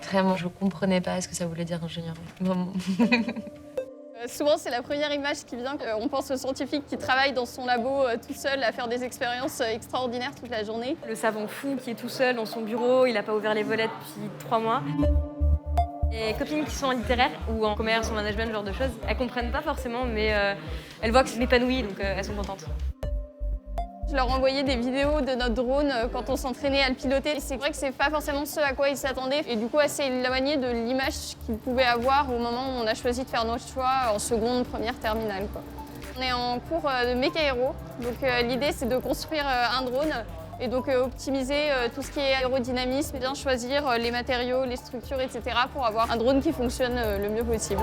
Vraiment, je comprenais pas ce que ça voulait dire ingénieur. Vraiment. Souvent, c'est la première image qui vient. On pense au scientifique qui travaille dans son labo tout seul à faire des expériences extraordinaires toute la journée. Le savant fou qui est tout seul dans son bureau, il n'a pas ouvert les volets depuis 3 mois. Les copines qui sont en littéraire ou en commerce, en management, ce genre de choses, elles comprennent pas forcément, mais elles voient que c'est m'épanouit, donc elles sont contentes. Je leur envoyais des vidéos de notre drone quand on s'entraînait à le piloter. C'est vrai que c'est pas forcément ce à quoi ils s'attendaient et du coup assez éloigné de l'image qu'ils pouvaient avoir au moment où on a choisi de faire notre choix en seconde, première, terminale, quoi. On est en cours de méca-aéro, donc l'idée c'est de construire un drone et donc optimiser tout ce qui est aérodynamisme, bien choisir les matériaux, les structures, etc. pour avoir un drone qui fonctionne le mieux possible.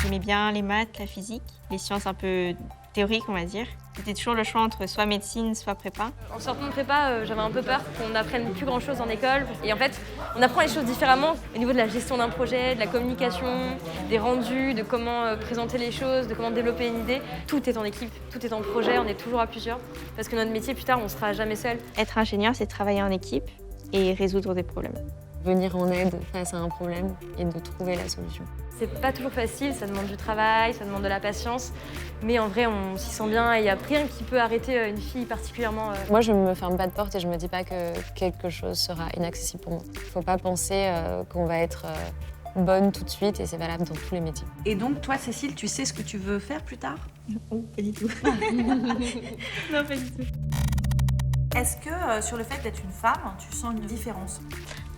J'aimais bien les maths, la physique, les sciences un peu théoriques, on va dire. C'était toujours le choix entre soit médecine, soit prépa. En sortant de prépa, j'avais un peu peur qu'on n'apprenne plus grand-chose en école. Et en fait, on apprend les choses différemment au niveau de la gestion d'un projet, de la communication, des rendus, de comment présenter les choses, de comment développer une idée. Tout est en équipe, tout est en projet, on est toujours à plusieurs. Parce que notre métier, plus tard, on ne sera jamais seul. Être ingénieur, c'est travailler en équipe et résoudre des problèmes. Venir en aide face à un problème et de trouver la solution. C'est pas toujours facile, ça demande du travail, ça demande de la patience. Mais en vrai, on s'y sent bien et il n'y a rien qui peut arrêter une fille particulièrement. Moi, je me ferme pas de porte et je me dis pas que quelque chose sera inaccessible pour moi. Faut pas penser qu'on va être bonne tout de suite et c'est valable dans tous les métiers. Et donc, toi, Cécile, tu sais ce que tu veux faire plus tard? Oh, pas du tout. Non, pas du tout. Est-ce que sur le fait d'être une femme, tu sens une différence?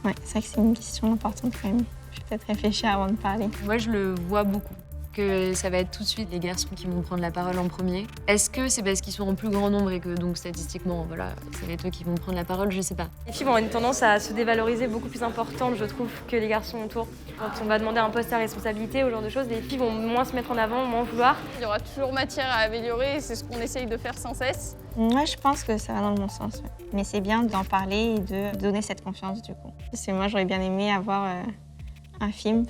Ouais, c'est vrai que c'est une question importante quand même. Je vais peut-être réfléchir avant de parler. Moi, je le vois beaucoup, que ça va être tout de suite les garçons qui vont prendre la parole en premier. Est-ce que c'est parce qu'ils sont en plus grand nombre et que donc statistiquement, voilà, ça va être eux qui vont prendre la parole? Je sais pas. Les filles vont avoir une tendance à se dévaloriser beaucoup plus importante, je trouve, que les garçons autour. Quand on va demander un poste à responsabilité ou ce genre de choses, les filles vont moins se mettre en avant, moins vouloir. Il y aura toujours matière à améliorer et c'est ce qu'on essaye de faire sans cesse. Moi, je pense que ça va dans le bon sens. Ouais. Mais c'est bien d'en parler et de donner cette confiance du coup. Parce que moi, j'aurais bien aimé avoir un film,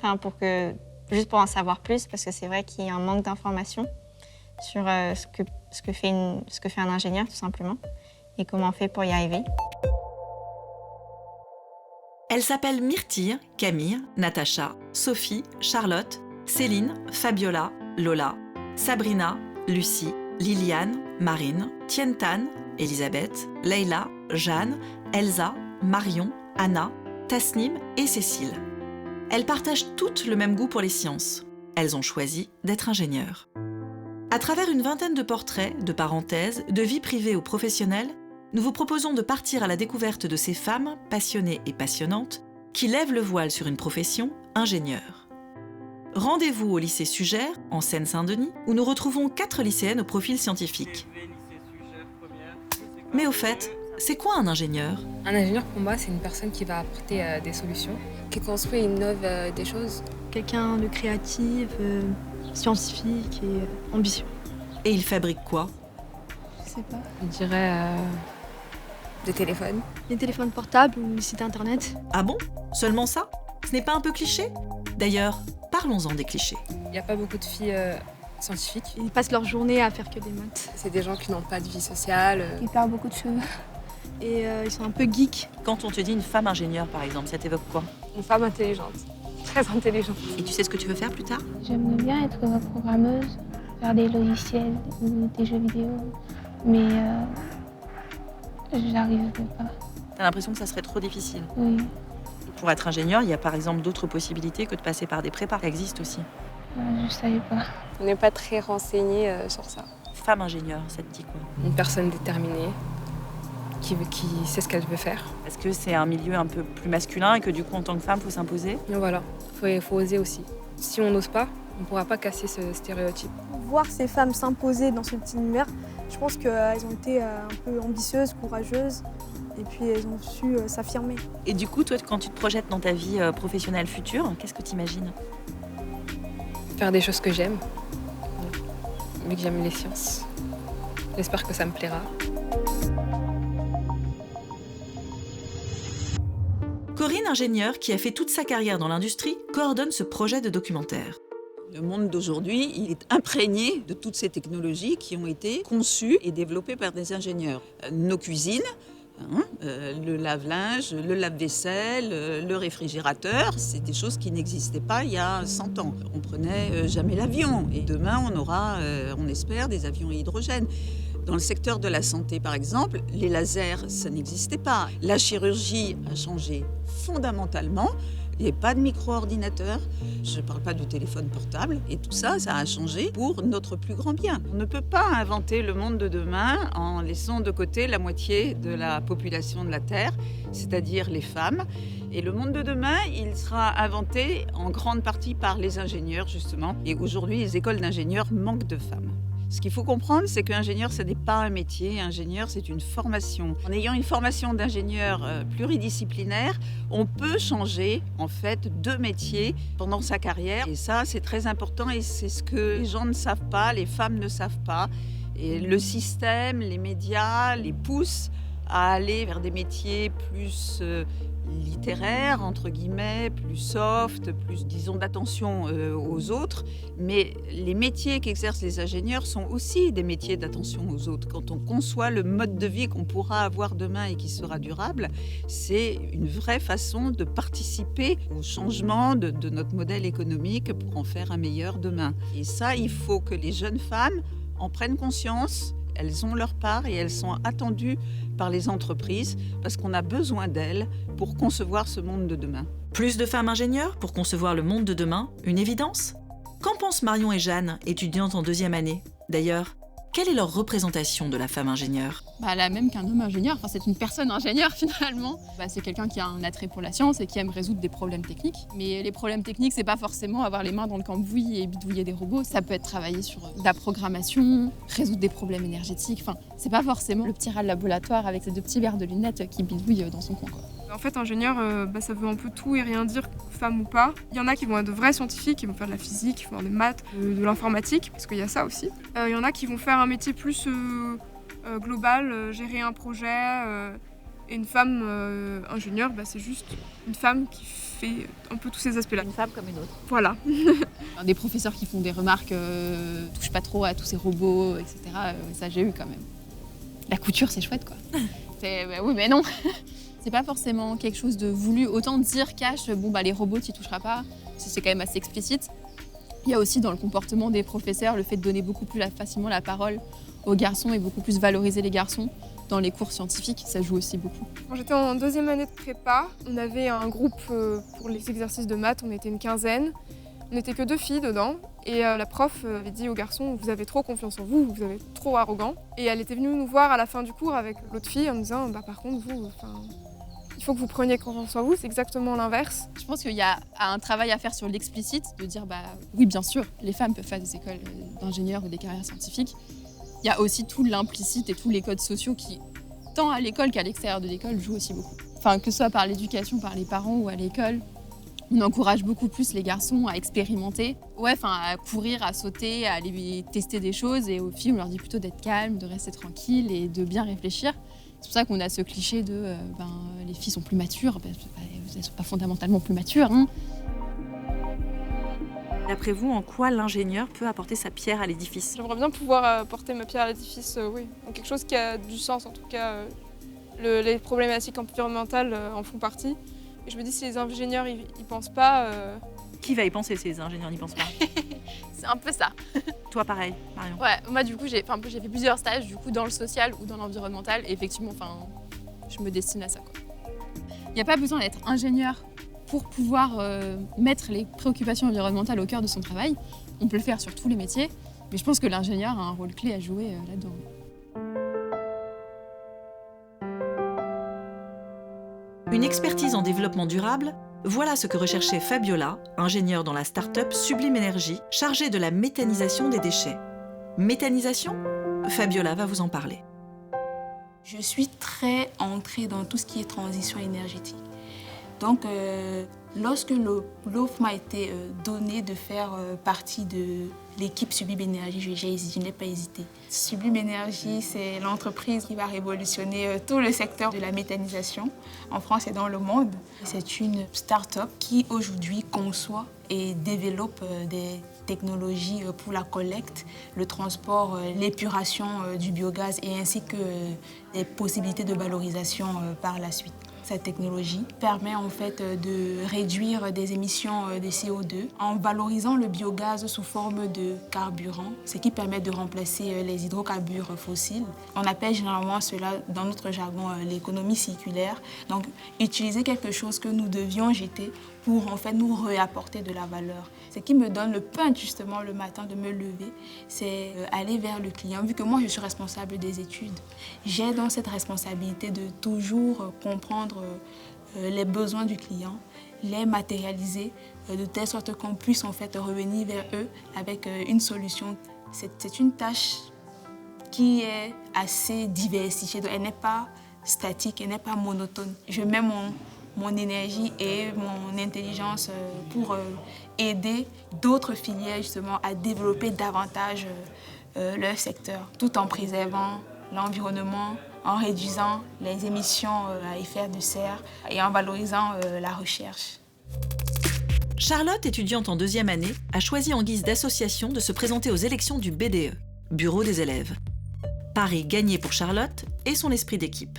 juste pour en savoir plus, parce que c'est vrai qu'il y a un manque d'informations sur ce que fait un ingénieur, tout simplement, et comment on fait pour y arriver. Elles s'appellent Myrtille, Camille, Natacha, Sophie, Charlotte, Céline, Fabiola, Lola, Sabrina, Lucie, Liliane, Marine, Tientan, Elisabeth, Leïla, Jeanne, Elsa, Marion, Anna, Tasnim et Cécile. Elles partagent toutes le même goût pour les sciences. Elles ont choisi d'être ingénieures. À travers une vingtaine de portraits, de parenthèses, de vie privée ou professionnelle, nous vous proposons de partir à la découverte de ces femmes passionnées et passionnantes qui lèvent le voile sur une profession, ingénieure. Rendez-vous au lycée Sugère, en Seine-Saint-Denis, où nous retrouvons 4 lycéennes au profil scientifique. Mais au fait, c'est quoi un ingénieur? Un ingénieur, pour moi, c'est une personne qui va apporter des solutions, qui construit et innove des choses. Quelqu'un de créatif, scientifique et ambitieux. Et il fabrique quoi? Je sais pas. Je dirais des téléphones. Les téléphones portables ou les sites internet. Ah bon? Seulement ça? Ce n'est pas un peu cliché? D'ailleurs, parlons-en des clichés. Il n'y a pas beaucoup de filles scientifiques. Ils passent leur journée à faire que des maths. C'est des gens qui n'ont pas de vie sociale. Ils perdent beaucoup de cheveux. Et ils sont un peu geeks. Quand on te dit une femme ingénieure, par exemple, ça t'évoque quoi? Une femme intelligente. Très intelligente. Et tu sais ce que tu veux faire plus tard? J'aimerais bien être programmeuse, faire des logiciels ou des jeux vidéo, mais j'arriverai pas. T'as l'impression que ça serait trop difficile? Oui. Pour être ingénieur, il y a par exemple d'autres possibilités que de passer par des prépas. Ça existe aussi. Je savais pas. On n'est pas très renseigné sur ça. Femme ingénieure, ça te dit quoi? Une personne déterminée, qui sait ce qu'elle veut faire. Est-ce que c'est un milieu un peu plus masculin et que du coup, en tant que femme, il faut s'imposer? Et voilà, il faut oser aussi. Si on n'ose pas, on ne pourra pas casser ce stéréotype. Voir ces femmes s'imposer dans ce petit univers, je pense qu'elles ont été un peu ambitieuses, courageuses, et puis elles ont su s'affirmer. Et du coup, toi, quand tu te projettes dans ta vie professionnelle future, qu'est-ce que tu imagines? Faire des choses que j'aime, vu que j'aime les sciences. J'espère que ça me plaira. Corinne, ingénieure, qui a fait toute sa carrière dans l'industrie, coordonne ce projet de documentaire. Le monde d'aujourd'hui, il est imprégné de toutes ces technologies qui ont été conçues et développées par des ingénieurs. Nos cuisines, Le lave-linge, le lave-vaisselle, le réfrigérateur, c'est des choses qui n'existaient pas il y a 100 ans. On prenait jamais l'avion et demain on aura, on espère, des avions à hydrogène. Dans le secteur de la santé, par exemple, les lasers, ça n'existait pas. La chirurgie a changé fondamentalement. Il n'y avait pas de micro-ordinateur, je ne parle pas du téléphone portable. Et tout ça, ça a changé pour notre plus grand bien. On ne peut pas inventer le monde de demain en laissant de côté la moitié de la population de la Terre, c'est-à-dire les femmes. Et le monde de demain, il sera inventé en grande partie par les ingénieurs, justement. Et aujourd'hui, les écoles d'ingénieurs manquent de femmes. Ce qu'il faut comprendre, c'est qu'ingénieur, ce n'est pas un métier. Ingénieur, c'est une formation. En ayant une formation d'ingénieur pluridisciplinaire, on peut changer, en fait, de métier pendant sa carrière. Et ça, c'est très important et c'est ce que les gens ne savent pas, les femmes ne savent pas. Et le système, les médias les poussent à aller vers des métiers plus littéraires, entre guillemets, plus soft, plus, disons, d'attention aux autres. Mais les métiers qu'exercent les ingénieurs sont aussi des métiers d'attention aux autres. Quand on conçoit le mode de vie qu'on pourra avoir demain et qui sera durable, c'est une vraie façon de participer au changement de notre modèle économique pour en faire un meilleur demain. Et ça, il faut que les jeunes femmes en prennent conscience. Elles ont leur part et elles sont attendues par les entreprises parce qu'on a besoin d'elles pour concevoir ce monde de demain. Plus de femmes ingénieures pour concevoir le monde de demain, une évidence ? Qu'en pensent Marion et Jeanne, étudiantes en 2e année ? D'ailleurs, quelle est leur représentation de la femme ingénieure ? La même qu'un homme ingénieur, enfin, c'est une personne ingénieure finalement. C'est quelqu'un qui a un attrait pour la science et qui aime résoudre des problèmes techniques. Mais les problèmes techniques, c'est pas forcément avoir les mains dans le cambouis et bidouiller des robots. Ça peut être travailler sur de la programmation, résoudre des problèmes énergétiques. Enfin, c'est pas forcément le petit rat de laboratoire avec ses 2 petits verres de lunettes qui bidouille dans son coin, quoi. En fait, ingénieur, ça veut un peu tout et rien dire, femme ou pas. Il y en a qui vont être de vrais scientifiques, qui vont faire de la physique, qui vont faire des maths, de l'informatique, parce qu'il y a ça aussi. Il y en a qui vont faire un métier plus global, gérer un projet. Et une femme ingénieure, c'est juste une femme qui fait un peu tous ces aspects-là. Une femme comme une autre. Voilà. Des professeurs qui font des remarques, touche pas trop à tous ces robots, etc. Ça, j'ai eu quand même. La couture, c'est chouette, quoi. Oui, mais non. C'est pas forcément quelque chose de voulu. Autant dire cash, les robots, t'y toucheras pas. C'est quand même assez explicite. Il y a aussi dans le comportement des professeurs le fait de donner beaucoup plus facilement la parole aux garçons et beaucoup plus valoriser les garçons. Dans les cours scientifiques, ça joue aussi beaucoup. Quand j'étais en 2e année de prépa, on avait un groupe pour les exercices de maths, on était une quinzaine. On n'était que 2 filles dedans et la prof avait dit aux garçons « vous avez trop confiance en vous, vous êtes trop arrogants ». Et elle était venue nous voir à la fin du cours avec l'autre fille en nous disant « par contre, vous, il faut que vous preniez confiance en vous, c'est exactement l'inverse ». Je pense qu'il y a un travail à faire sur l'explicite, de dire oui, bien sûr, les femmes peuvent faire des écoles d'ingénieurs ou des carrières scientifiques. Il y a aussi tout l'implicite et tous les codes sociaux qui, tant à l'école qu'à l'extérieur de l'école, jouent aussi beaucoup. Enfin, que ce soit par l'éducation, par les parents ou à l'école, on encourage beaucoup plus les garçons à expérimenter, à courir, à sauter, à aller tester des choses. Et aux filles, on leur dit plutôt d'être calmes, de rester tranquilles et de bien réfléchir. C'est pour ça qu'on a ce cliché de les filles sont plus matures. Elles ne sont pas fondamentalement plus matures. D'après vous, en quoi l'ingénieur peut apporter sa pierre à l'édifice ? J'aimerais bien pouvoir apporter ma pierre à l'édifice, oui. Donc quelque chose qui a du sens, en tout cas. Les problématiques environnementales en font partie. Et je me dis, si les ingénieurs y pensent pas... Qui va y penser si les ingénieurs n'y pensent pas ? C'est un peu ça. Toi, pareil, Marion. Ouais, moi, du coup, j'ai fait plusieurs stages dans le social ou dans l'environnemental. Et effectivement, je me destine à ça, quoi. Il n'y a pas besoin d'être ingénieur pour pouvoir mettre les préoccupations environnementales au cœur de son travail. On peut le faire sur tous les métiers. Mais je pense que l'ingénieur a un rôle clé à jouer là-dedans. Une expertise en développement durable, voilà ce que recherchait Fabiola, ingénieure dans la start-up Sublime Énergie, chargée de la méthanisation des déchets. Méthanisation ? Fabiola va vous en parler. Je suis très entrée dans tout ce qui est transition énergétique. Donc, lorsque l'offre m'a été donnée de faire partie de l'équipe Sublime Énergie, je n'ai pas hésité. Sublime Énergie, c'est l'entreprise qui va révolutionner tout le secteur de la méthanisation en France et dans le monde. C'est une start-up qui aujourd'hui conçoit et développe des technologies pour la collecte, le transport, l'épuration du biogaz et ainsi que des possibilités de valorisation par la suite. Cette technologie permet en fait de réduire des émissions de CO2 en valorisant le biogaz sous forme de carburant, ce qui permet de remplacer les hydrocarbures fossiles. On appelle généralement cela dans notre jargon l'économie circulaire. Donc utiliser quelque chose que nous devions jeter pour en fait nous réapporter de la valeur. Ce qui me donne le punch justement le matin de me lever, c'est aller vers le client. Vu que moi je suis responsable des études, j'ai donc cette responsabilité de toujours comprendre les besoins du client, les matérialiser de telle sorte qu'on puisse en fait revenir vers eux avec une solution. C'est une tâche qui est assez diversifiée, elle n'est pas statique, elle n'est pas monotone. Je mets mon énergie et mon intelligence pour aider d'autres filières justement à développer davantage leur secteur, tout en préservant l'environnement, en réduisant les émissions à effet de serre et en valorisant la recherche. Charlotte, étudiante en 2e année, a choisi en guise d'association de se présenter aux élections du BDE, Bureau des élèves. Pari gagné pour Charlotte et son esprit d'équipe.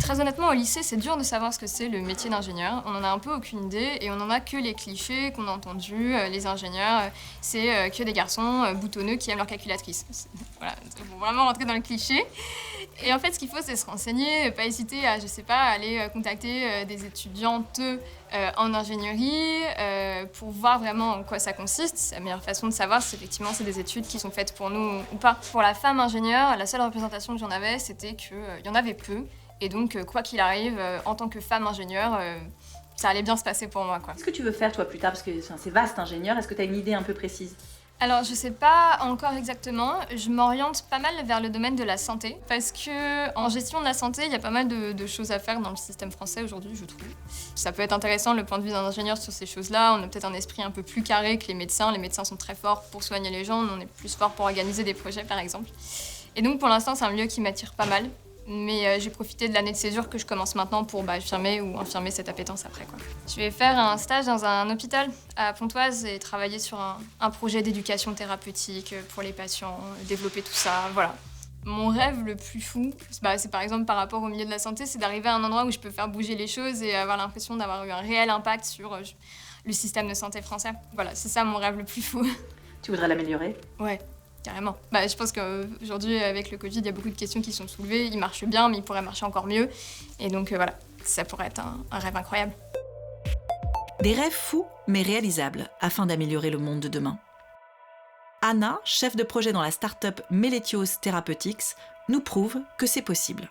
Très honnêtement, au lycée, c'est dur de savoir ce que c'est le métier d'ingénieur. On en a un peu aucune idée et on en a que les clichés qu'on a entendus. Les ingénieurs, c'est que des garçons boutonneux qui aiment leur calculatrice. Voilà, faut vraiment rentrer dans le cliché. Et en fait, ce qu'il faut, c'est se renseigner, pas hésiter à, je sais pas, aller contacter des étudiantes en ingénierie pour voir vraiment en quoi ça consiste. La meilleure façon de savoir si effectivement c'est des études qui sont faites pour nous ou pas. Pour la femme ingénieure, la seule représentation que j'en avais, c'était qu'il y en avait peu. Et donc, quoi qu'il arrive, en tant que femme ingénieure, ça allait bien se passer pour moi, quoi. Qu'est-ce que tu veux faire, toi, plus tard? Parce que c'est vaste, ingénieur. Est-ce que tu as une idée un peu précise? Alors, je sais pas encore exactement. Je m'oriente pas mal vers le domaine de la santé. Parce que en gestion de la santé, il y a pas mal de choses à faire dans le système français aujourd'hui, je trouve. Ça peut être intéressant, le point de vue d'un ingénieur sur ces choses-là. On a peut-être un esprit un peu plus carré que les médecins. Les médecins sont très forts pour soigner les gens. On est plus forts pour organiser des projets, par exemple. Et donc, pour l'instant, c'est un milieu qui m'attire pas mal. Mais j'ai profité de l'année de césure que je commence maintenant pour affirmer ou infirmer cette appétence après, quoi. Je vais faire un stage dans un hôpital à Pontoise et travailler sur un projet d'éducation thérapeutique pour les patients, développer tout ça, voilà. Mon rêve le plus fou, c'est par exemple par rapport au milieu de la santé, c'est d'arriver à un endroit où je peux faire bouger les choses et avoir l'impression d'avoir eu un réel impact sur le système de santé français. Voilà, c'est ça mon rêve le plus fou. Tu voudrais l'améliorer? Ouais. Carrément. Je pense qu'aujourd'hui, avec le Covid, il y a beaucoup de questions qui sont soulevées. Il marche bien, mais il pourrait marcher encore mieux. Et donc voilà, ça pourrait être un rêve incroyable. Des rêves fous, mais réalisables, afin d'améliorer le monde de demain. Anna, chef de projet dans la start-up Meletios Therapeutics, nous prouve que c'est possible.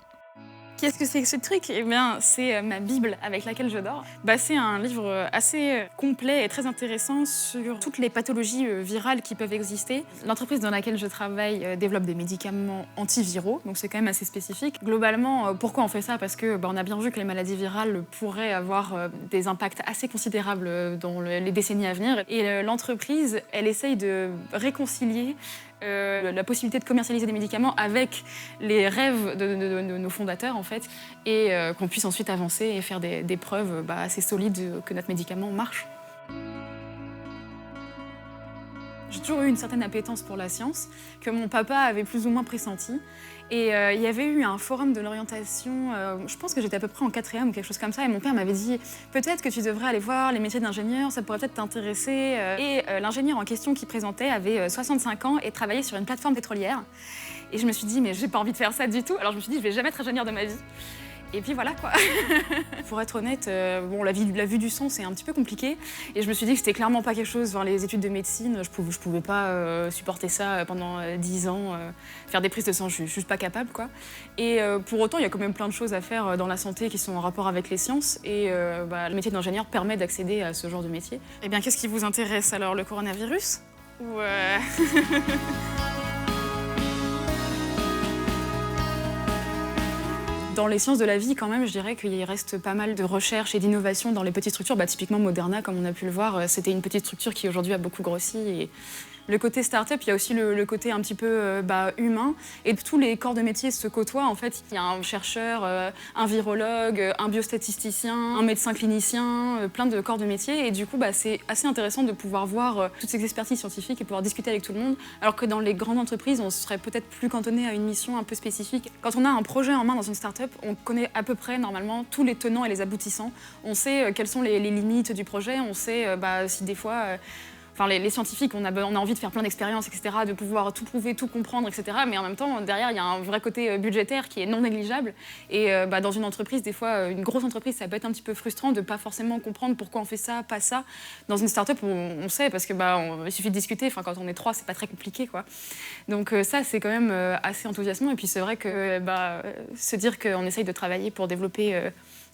Qu'est-ce que c'est que ce truc? Eh bien, c'est ma Bible avec laquelle je dors. C'est un livre assez complet et très intéressant sur toutes les pathologies virales qui peuvent exister. L'entreprise dans laquelle je travaille développe des médicaments antiviraux, donc c'est quand même assez spécifique. Globalement, pourquoi on fait ça? Parce que on a bien vu que les maladies virales pourraient avoir des impacts assez considérables dans les décennies à venir. Et l'entreprise, elle essaye de réconcilier la possibilité de commercialiser des médicaments avec les rêves de nos fondateurs en fait, et qu'on puisse ensuite avancer et faire des preuves assez solides que notre médicament marche. J'ai toujours eu une certaine appétence pour la science, que mon papa avait plus ou moins pressenti. Et il y avait eu un forum de l'orientation, je pense que j'étais à peu près en 4e ou quelque chose comme ça, et mon père m'avait dit « Peut-être que tu devrais aller voir les métiers d'ingénieur, ça pourrait peut-être t'intéresser. » Et l'ingénieur en question qui présentait avait 65 ans et travaillait sur une plateforme pétrolière. Et je me suis dit « Mais j'ai pas envie de faire ça du tout. » Alors je me suis dit « Je vais jamais être ingénieur de ma vie. » Et puis voilà quoi. Pour être honnête, la vue du sang c'est un petit peu compliqué. Et je me suis dit que c'était clairement pas quelque chose, les études de médecine, je pouvais pas supporter ça pendant 10 ans. Faire des prises de sang, je suis juste pas capable quoi. Et pour autant, il y a quand même plein de choses à faire dans la santé qui sont en rapport avec les sciences. Et le métier d'ingénieur permet d'accéder à ce genre de métier. Eh bien, qu'est-ce qui vous intéresse alors, le coronavirus ou Dans les sciences de la vie, quand même, je dirais qu'il reste pas mal de recherches et d'innovations dans les petites structures. Typiquement Moderna, comme on a pu le voir, c'était une petite structure qui aujourd'hui a beaucoup grossi. Et le côté start-up, il y a aussi le côté un petit peu humain. Et tous les corps de métier se côtoient. En fait, il y a un chercheur, un virologue, un biostatisticien, un médecin clinicien, plein de corps de métier. Et du coup, c'est assez intéressant de pouvoir voir toutes ces expertises scientifiques et pouvoir discuter avec tout le monde. Alors que dans les grandes entreprises, on serait peut-être plus cantonné à une mission un peu spécifique. Quand on a un projet en main dans une start-up, on connaît à peu près normalement tous les tenants et les aboutissants. On sait quelles sont les limites du projet, on sait si des fois... les scientifiques, on a envie de faire plein d'expériences, etc., de pouvoir tout prouver, tout comprendre, etc. Mais en même temps, derrière, il y a un vrai côté budgétaire qui est non négligeable. Et dans une entreprise, des fois, une grosse entreprise, ça peut être un petit peu frustrant de ne pas forcément comprendre pourquoi on fait ça, pas ça. Dans une start-up, on sait, parce que il suffit de discuter. Quand on est 3, c'est pas très compliqué, quoi. Donc ça, c'est quand même assez enthousiasmant. Et puis c'est vrai que se dire qu'on essaye de travailler pour développer...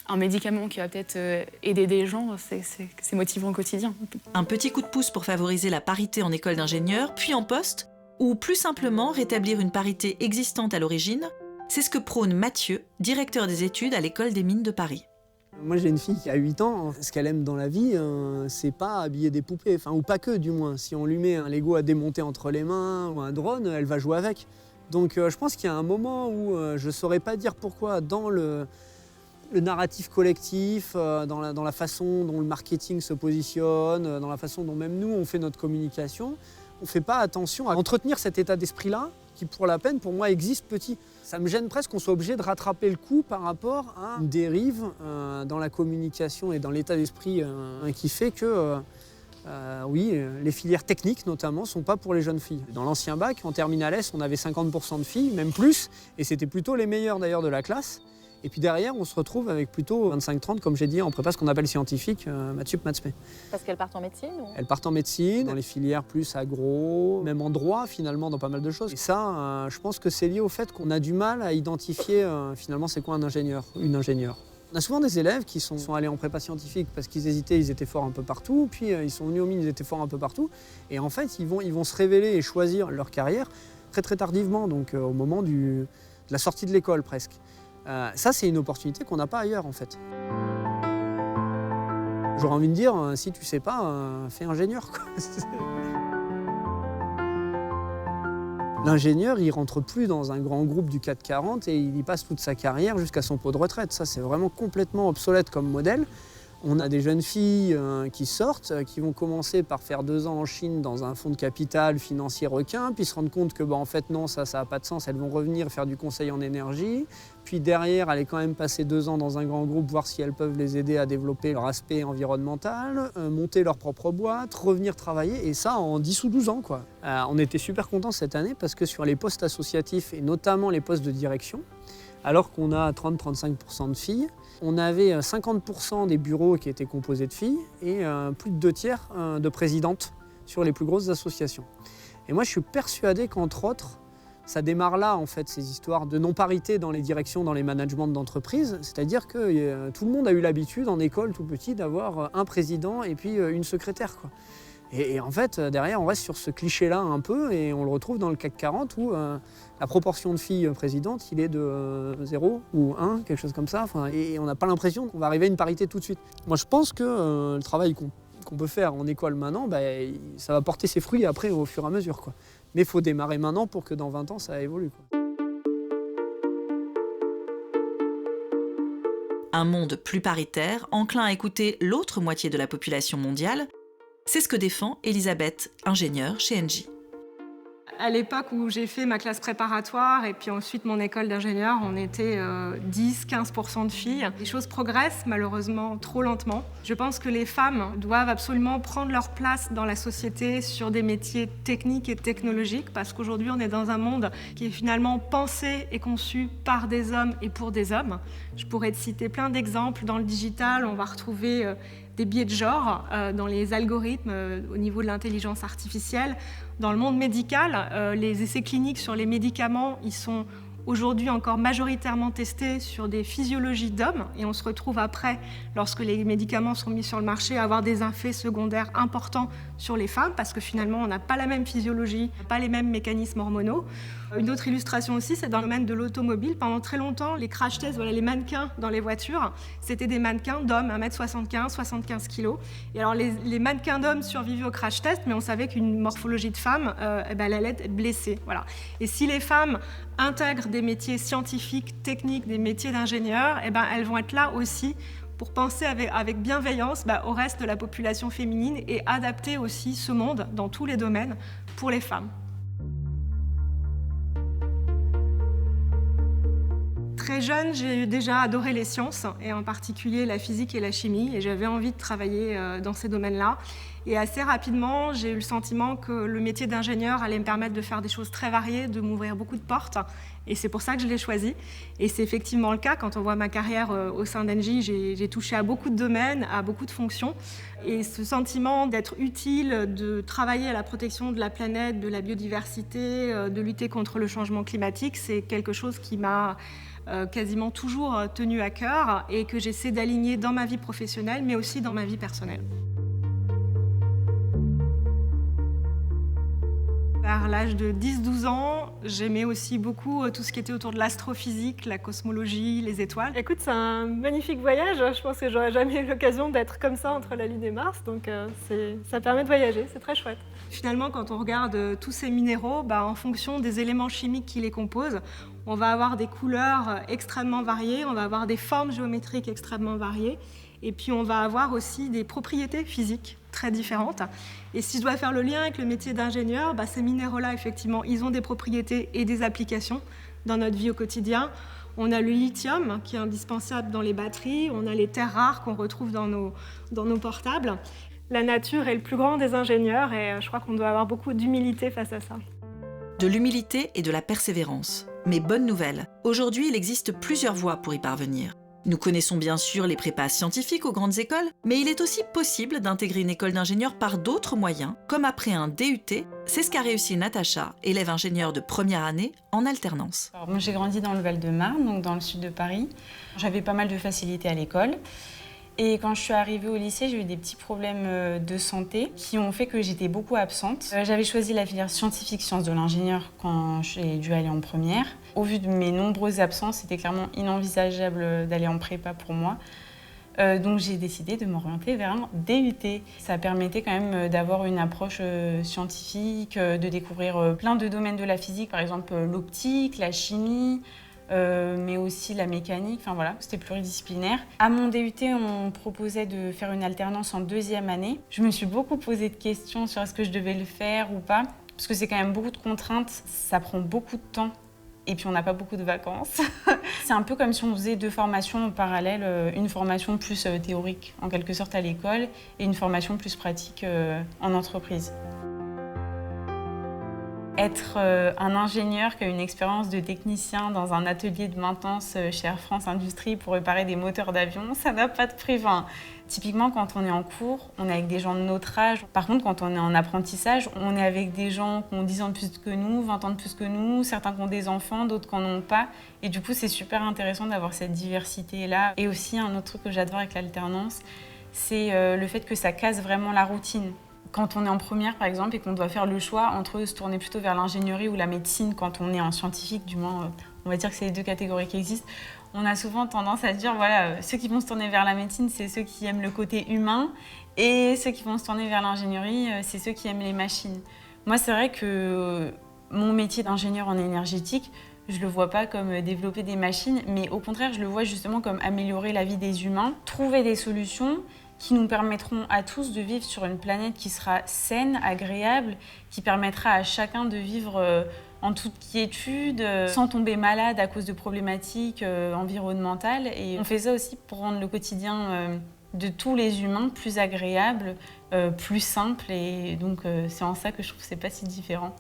un médicament qui va peut-être aider des gens, c'est motivant au quotidien. Un petit coup de pouce pour favoriser la parité en école d'ingénieur, puis en poste, ou plus simplement rétablir une parité existante à l'origine, c'est ce que prône Mathieu, directeur des études à l'école des mines de Paris. Moi j'ai une fille qui a 8 ans, ce qu'elle aime dans la vie, c'est pas habiller des poupées, ou pas que du moins. Si on lui met un Lego à démonter entre les mains ou un drone, elle va jouer avec. Donc je pense qu'il y a un moment où je saurais pas dire pourquoi dans le narratif collectif, dans la façon dont le marketing se positionne, dans la façon dont même nous on fait notre communication, on ne fait pas attention à entretenir cet état d'esprit-là qui pour la peine, pour moi, existe petit. Ça me gêne presque qu'on soit obligé de rattraper le coup par rapport à une dérive dans la communication et dans l'état d'esprit qui fait que les filières techniques notamment ne sont pas pour les jeunes filles. Dans l'ancien bac, en terminale S, on avait 50% de filles, même plus, et c'était plutôt les meilleures d'ailleurs de la classe. Et puis derrière, on se retrouve avec plutôt 25-30, comme j'ai dit, en prépa, ce qu'on appelle scientifique, maths sup, maths spé. Parce qu'elles partent en médecine ou... Elles partent en médecine, dans les filières plus agro, même en droit finalement, dans pas mal de choses. Et ça, je pense que c'est lié au fait qu'on a du mal à identifier finalement c'est quoi un ingénieur, une ingénieure. On a souvent des élèves qui sont allés en prépa scientifique parce qu'ils hésitaient, ils étaient forts un peu partout, puis ils sont venus aux mines, ils étaient forts un peu partout. Et en fait, ils vont se révéler et choisir leur carrière très très tardivement, donc au moment de la sortie de l'école presque. Ça, c'est une opportunité qu'on n'a pas ailleurs, en fait. J'aurais envie de dire, si tu sais pas, fais ingénieur, quoi. L'ingénieur, il rentre plus dans un grand groupe du CAC 40 et il y passe toute sa carrière jusqu'à son pot de retraite. Ça, c'est vraiment complètement obsolète comme modèle. On a des jeunes filles qui sortent, qui vont commencer par faire 2 ans en Chine dans un fonds de capital financier requin, puis se rendre compte que en fait non, ça n'a pas de sens, elles vont revenir faire du conseil en énergie, puis derrière aller quand même passer 2 ans dans un grand groupe, voir si elles peuvent les aider à développer leur aspect environnemental, monter leur propre boîte, revenir travailler, et ça en 10 ou 12 ans, quoi. On était super contents cette année parce que sur les postes associatifs, et notamment les postes de direction, alors qu'on a 30-35% de filles, on avait 50% des bureaux qui étaient composés de filles et plus de 2/3 de présidentes sur les plus grosses associations. Et moi, je suis persuadé qu'entre autres, ça démarre là, en fait, ces histoires de non-parité dans les directions, dans les managements d'entreprise. C'est-à-dire que tout le monde a eu l'habitude, en école tout petit, d'avoir un président et puis une secrétaire, quoi. Et en fait, derrière, on reste sur ce cliché-là un peu et on le retrouve dans le CAC 40 où la proportion de filles présidentes, il est de 0 ou 1, quelque chose comme ça. Et on n'a pas l'impression qu'on va arriver à une parité tout de suite. Moi, je pense que le travail qu'on peut faire en école maintenant, ça va porter ses fruits après au fur et à mesure, quoi. Mais il faut démarrer maintenant pour que dans 20 ans, ça évolue, quoi. Un monde plus paritaire, enclin à écouter l'autre moitié de la population mondiale, c'est ce que défend Elisabeth, ingénieure chez Engie. À l'époque où j'ai fait ma classe préparatoire et puis ensuite mon école d'ingénieur, on était 10-15% de filles. Les choses progressent malheureusement trop lentement. Je pense que les femmes doivent absolument prendre leur place dans la société sur des métiers techniques et technologiques parce qu'aujourd'hui on est dans un monde qui est finalement pensé et conçu par des hommes et pour des hommes. Je pourrais te citer plein d'exemples. Dans le digital, on va retrouver des biais de genre dans les algorithmes au niveau de l'intelligence artificielle. Dans le monde médical, les essais cliniques sur les médicaments, ils sont aujourd'hui encore majoritairement testés sur des physiologies d'hommes et on se retrouve après, lorsque les médicaments sont mis sur le marché, à avoir des effets secondaires importants sur les femmes parce que finalement on n'a pas la même physiologie, pas les mêmes mécanismes hormonaux. Une autre illustration aussi, c'est dans le domaine de l'automobile. Pendant très longtemps, les crash tests, les mannequins dans les voitures, c'était des mannequins d'hommes, 1m75, 75 kg. Et alors les mannequins d'hommes survivaient au crash test, mais on savait qu'une morphologie de femme, elle allait être blessée. Voilà. Et si les femmes intègrent des métiers scientifiques, techniques, des métiers d'ingénieurs, elles vont être là aussi pour penser avec bienveillance au reste de la population féminine et adapter aussi ce monde dans tous les domaines pour les femmes. Très jeune, j'ai déjà adoré les sciences, et en particulier la physique et la chimie, et j'avais envie de travailler dans ces domaines-là. Et assez rapidement, j'ai eu le sentiment que le métier d'ingénieur allait me permettre de faire des choses très variées, de m'ouvrir beaucoup de portes, et c'est pour ça que je l'ai choisi. Et c'est effectivement le cas, quand on voit ma carrière au sein d'Engie, j'ai touché à beaucoup de domaines, à beaucoup de fonctions, et ce sentiment d'être utile, de travailler à la protection de la planète, de la biodiversité, de lutter contre le changement climatique, c'est quelque chose qui m'a quasiment toujours tenu à cœur et que j'essaie d'aligner dans ma vie professionnelle, mais aussi dans ma vie personnelle. Vers l'âge de 10-12 ans, j'aimais aussi beaucoup tout ce qui était autour de l'astrophysique, la cosmologie, les étoiles. Écoute, c'est un magnifique voyage. Je pense que j'aurais jamais eu l'occasion d'être comme ça entre la Lune et Mars, donc ça permet de voyager, c'est très chouette. Finalement, quand on regarde tous ces minéraux, en fonction des éléments chimiques qui les composent, on va avoir des couleurs extrêmement variées, on va avoir des formes géométriques extrêmement variées, et puis on va avoir aussi des propriétés physiques très différentes. Et si je dois faire le lien avec le métier d'ingénieur, ces minéraux-là, effectivement, ils ont des propriétés et des applications dans notre vie au quotidien. On a le lithium, qui est indispensable dans les batteries, on a les terres rares qu'on retrouve dans nos portables. La nature est le plus grand des ingénieurs, et je crois qu'on doit avoir beaucoup d'humilité face à ça. De l'humilité et de la persévérance. Mais bonne nouvelle, aujourd'hui il existe plusieurs voies pour y parvenir. Nous connaissons bien sûr les prépas scientifiques aux grandes écoles, mais il est aussi possible d'intégrer une école d'ingénieur par d'autres moyens, comme après un DUT. C'est ce qu'a réussi Natacha, élève ingénieure de première année en alternance. Alors, moi j'ai grandi dans le Val-de-Marne, donc dans le sud de Paris. J'avais pas mal de facilité à l'école. Et quand je suis arrivée au lycée, j'ai eu des petits problèmes de santé qui ont fait que j'étais beaucoup absente. J'avais choisi la filière scientifique sciences de l'ingénieur quand j'ai dû aller en première. Au vu de mes nombreuses absences, c'était clairement inenvisageable d'aller en prépa pour moi. Donc j'ai décidé de m'orienter vers un DUT. Ça permettait quand même d'avoir une approche scientifique, de découvrir plein de domaines de la physique, par exemple l'optique, la chimie, mais aussi la mécanique, enfin voilà, c'était pluridisciplinaire. À mon DUT, on me proposait de faire une alternance en deuxième année. Je me suis beaucoup posé de questions sur est-ce que je devais le faire ou pas, parce que c'est quand même beaucoup de contraintes, ça prend beaucoup de temps, et puis on n'a pas beaucoup de vacances. C'est un peu comme si on faisait deux formations en parallèle, une formation plus théorique, en quelque sorte à l'école, et une formation plus pratique en entreprise. Être un ingénieur qui a une expérience de technicien dans un atelier de maintenance chez Air France Industrie pour réparer des moteurs d'avion, ça n'a pas de prix. Enfin, typiquement, quand on est en cours, on est avec des gens de notre âge. Par contre, quand on est en apprentissage, on est avec des gens qui ont 10 ans de plus que nous, 20 ans de plus que nous, certains qui ont des enfants, d'autres qui n'en ont pas. Et du coup, c'est super intéressant d'avoir cette diversité-là. Et aussi, un autre truc que j'adore avec l'alternance, c'est le fait que ça casse vraiment la routine. Quand on est en première, par exemple, et qu'on doit faire le choix entre se tourner plutôt vers l'ingénierie ou la médecine, quand on est en scientifique, du moins, on va dire que c'est les deux catégories qui existent, on a souvent tendance à se dire, voilà, ceux qui vont se tourner vers la médecine, c'est ceux qui aiment le côté humain, et ceux qui vont se tourner vers l'ingénierie, c'est ceux qui aiment les machines. Moi, c'est vrai que mon métier d'ingénieur en énergétique, je le vois pas comme développer des machines, mais au contraire, je le vois justement comme améliorer la vie des humains, trouver des solutions qui nous permettront à tous de vivre sur une planète qui sera saine, agréable, qui permettra à chacun de vivre en toute quiétude, sans tomber malade à cause de problématiques environnementales. Et on fait ça aussi pour rendre le quotidien de tous les humains plus agréable, plus simple. Et donc c'est en ça que je trouve que c'est pas si différent.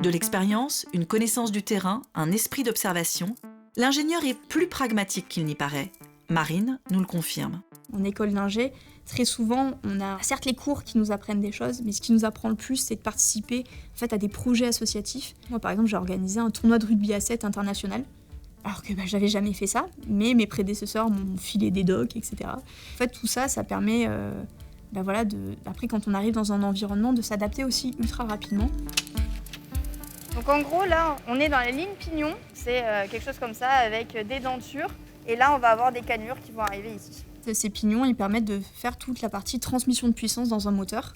De l'expérience, une connaissance du terrain, un esprit d'observation, l'ingénieur est plus pragmatique qu'il n'y paraît. Marine nous le confirme. En école d'ingé, très souvent, on a certes les cours qui nous apprennent des choses, mais ce qui nous apprend le plus, c'est de participer en fait, à des projets associatifs. Moi, par exemple, j'ai organisé un tournoi de rugby à 7 international, alors que j'avais jamais fait ça, mais mes prédécesseurs m'ont filé des docs, etc. En fait, tout ça, ça permet après quand on arrive dans un environnement, de s'adapter aussi ultra rapidement. Donc en gros, là, on est dans la ligne pignon. C'est quelque chose comme ça avec des dentures. Et là, on va avoir des cannelures qui vont arriver ici. Ces pignons, ils permettent de faire toute la partie transmission de puissance dans un moteur.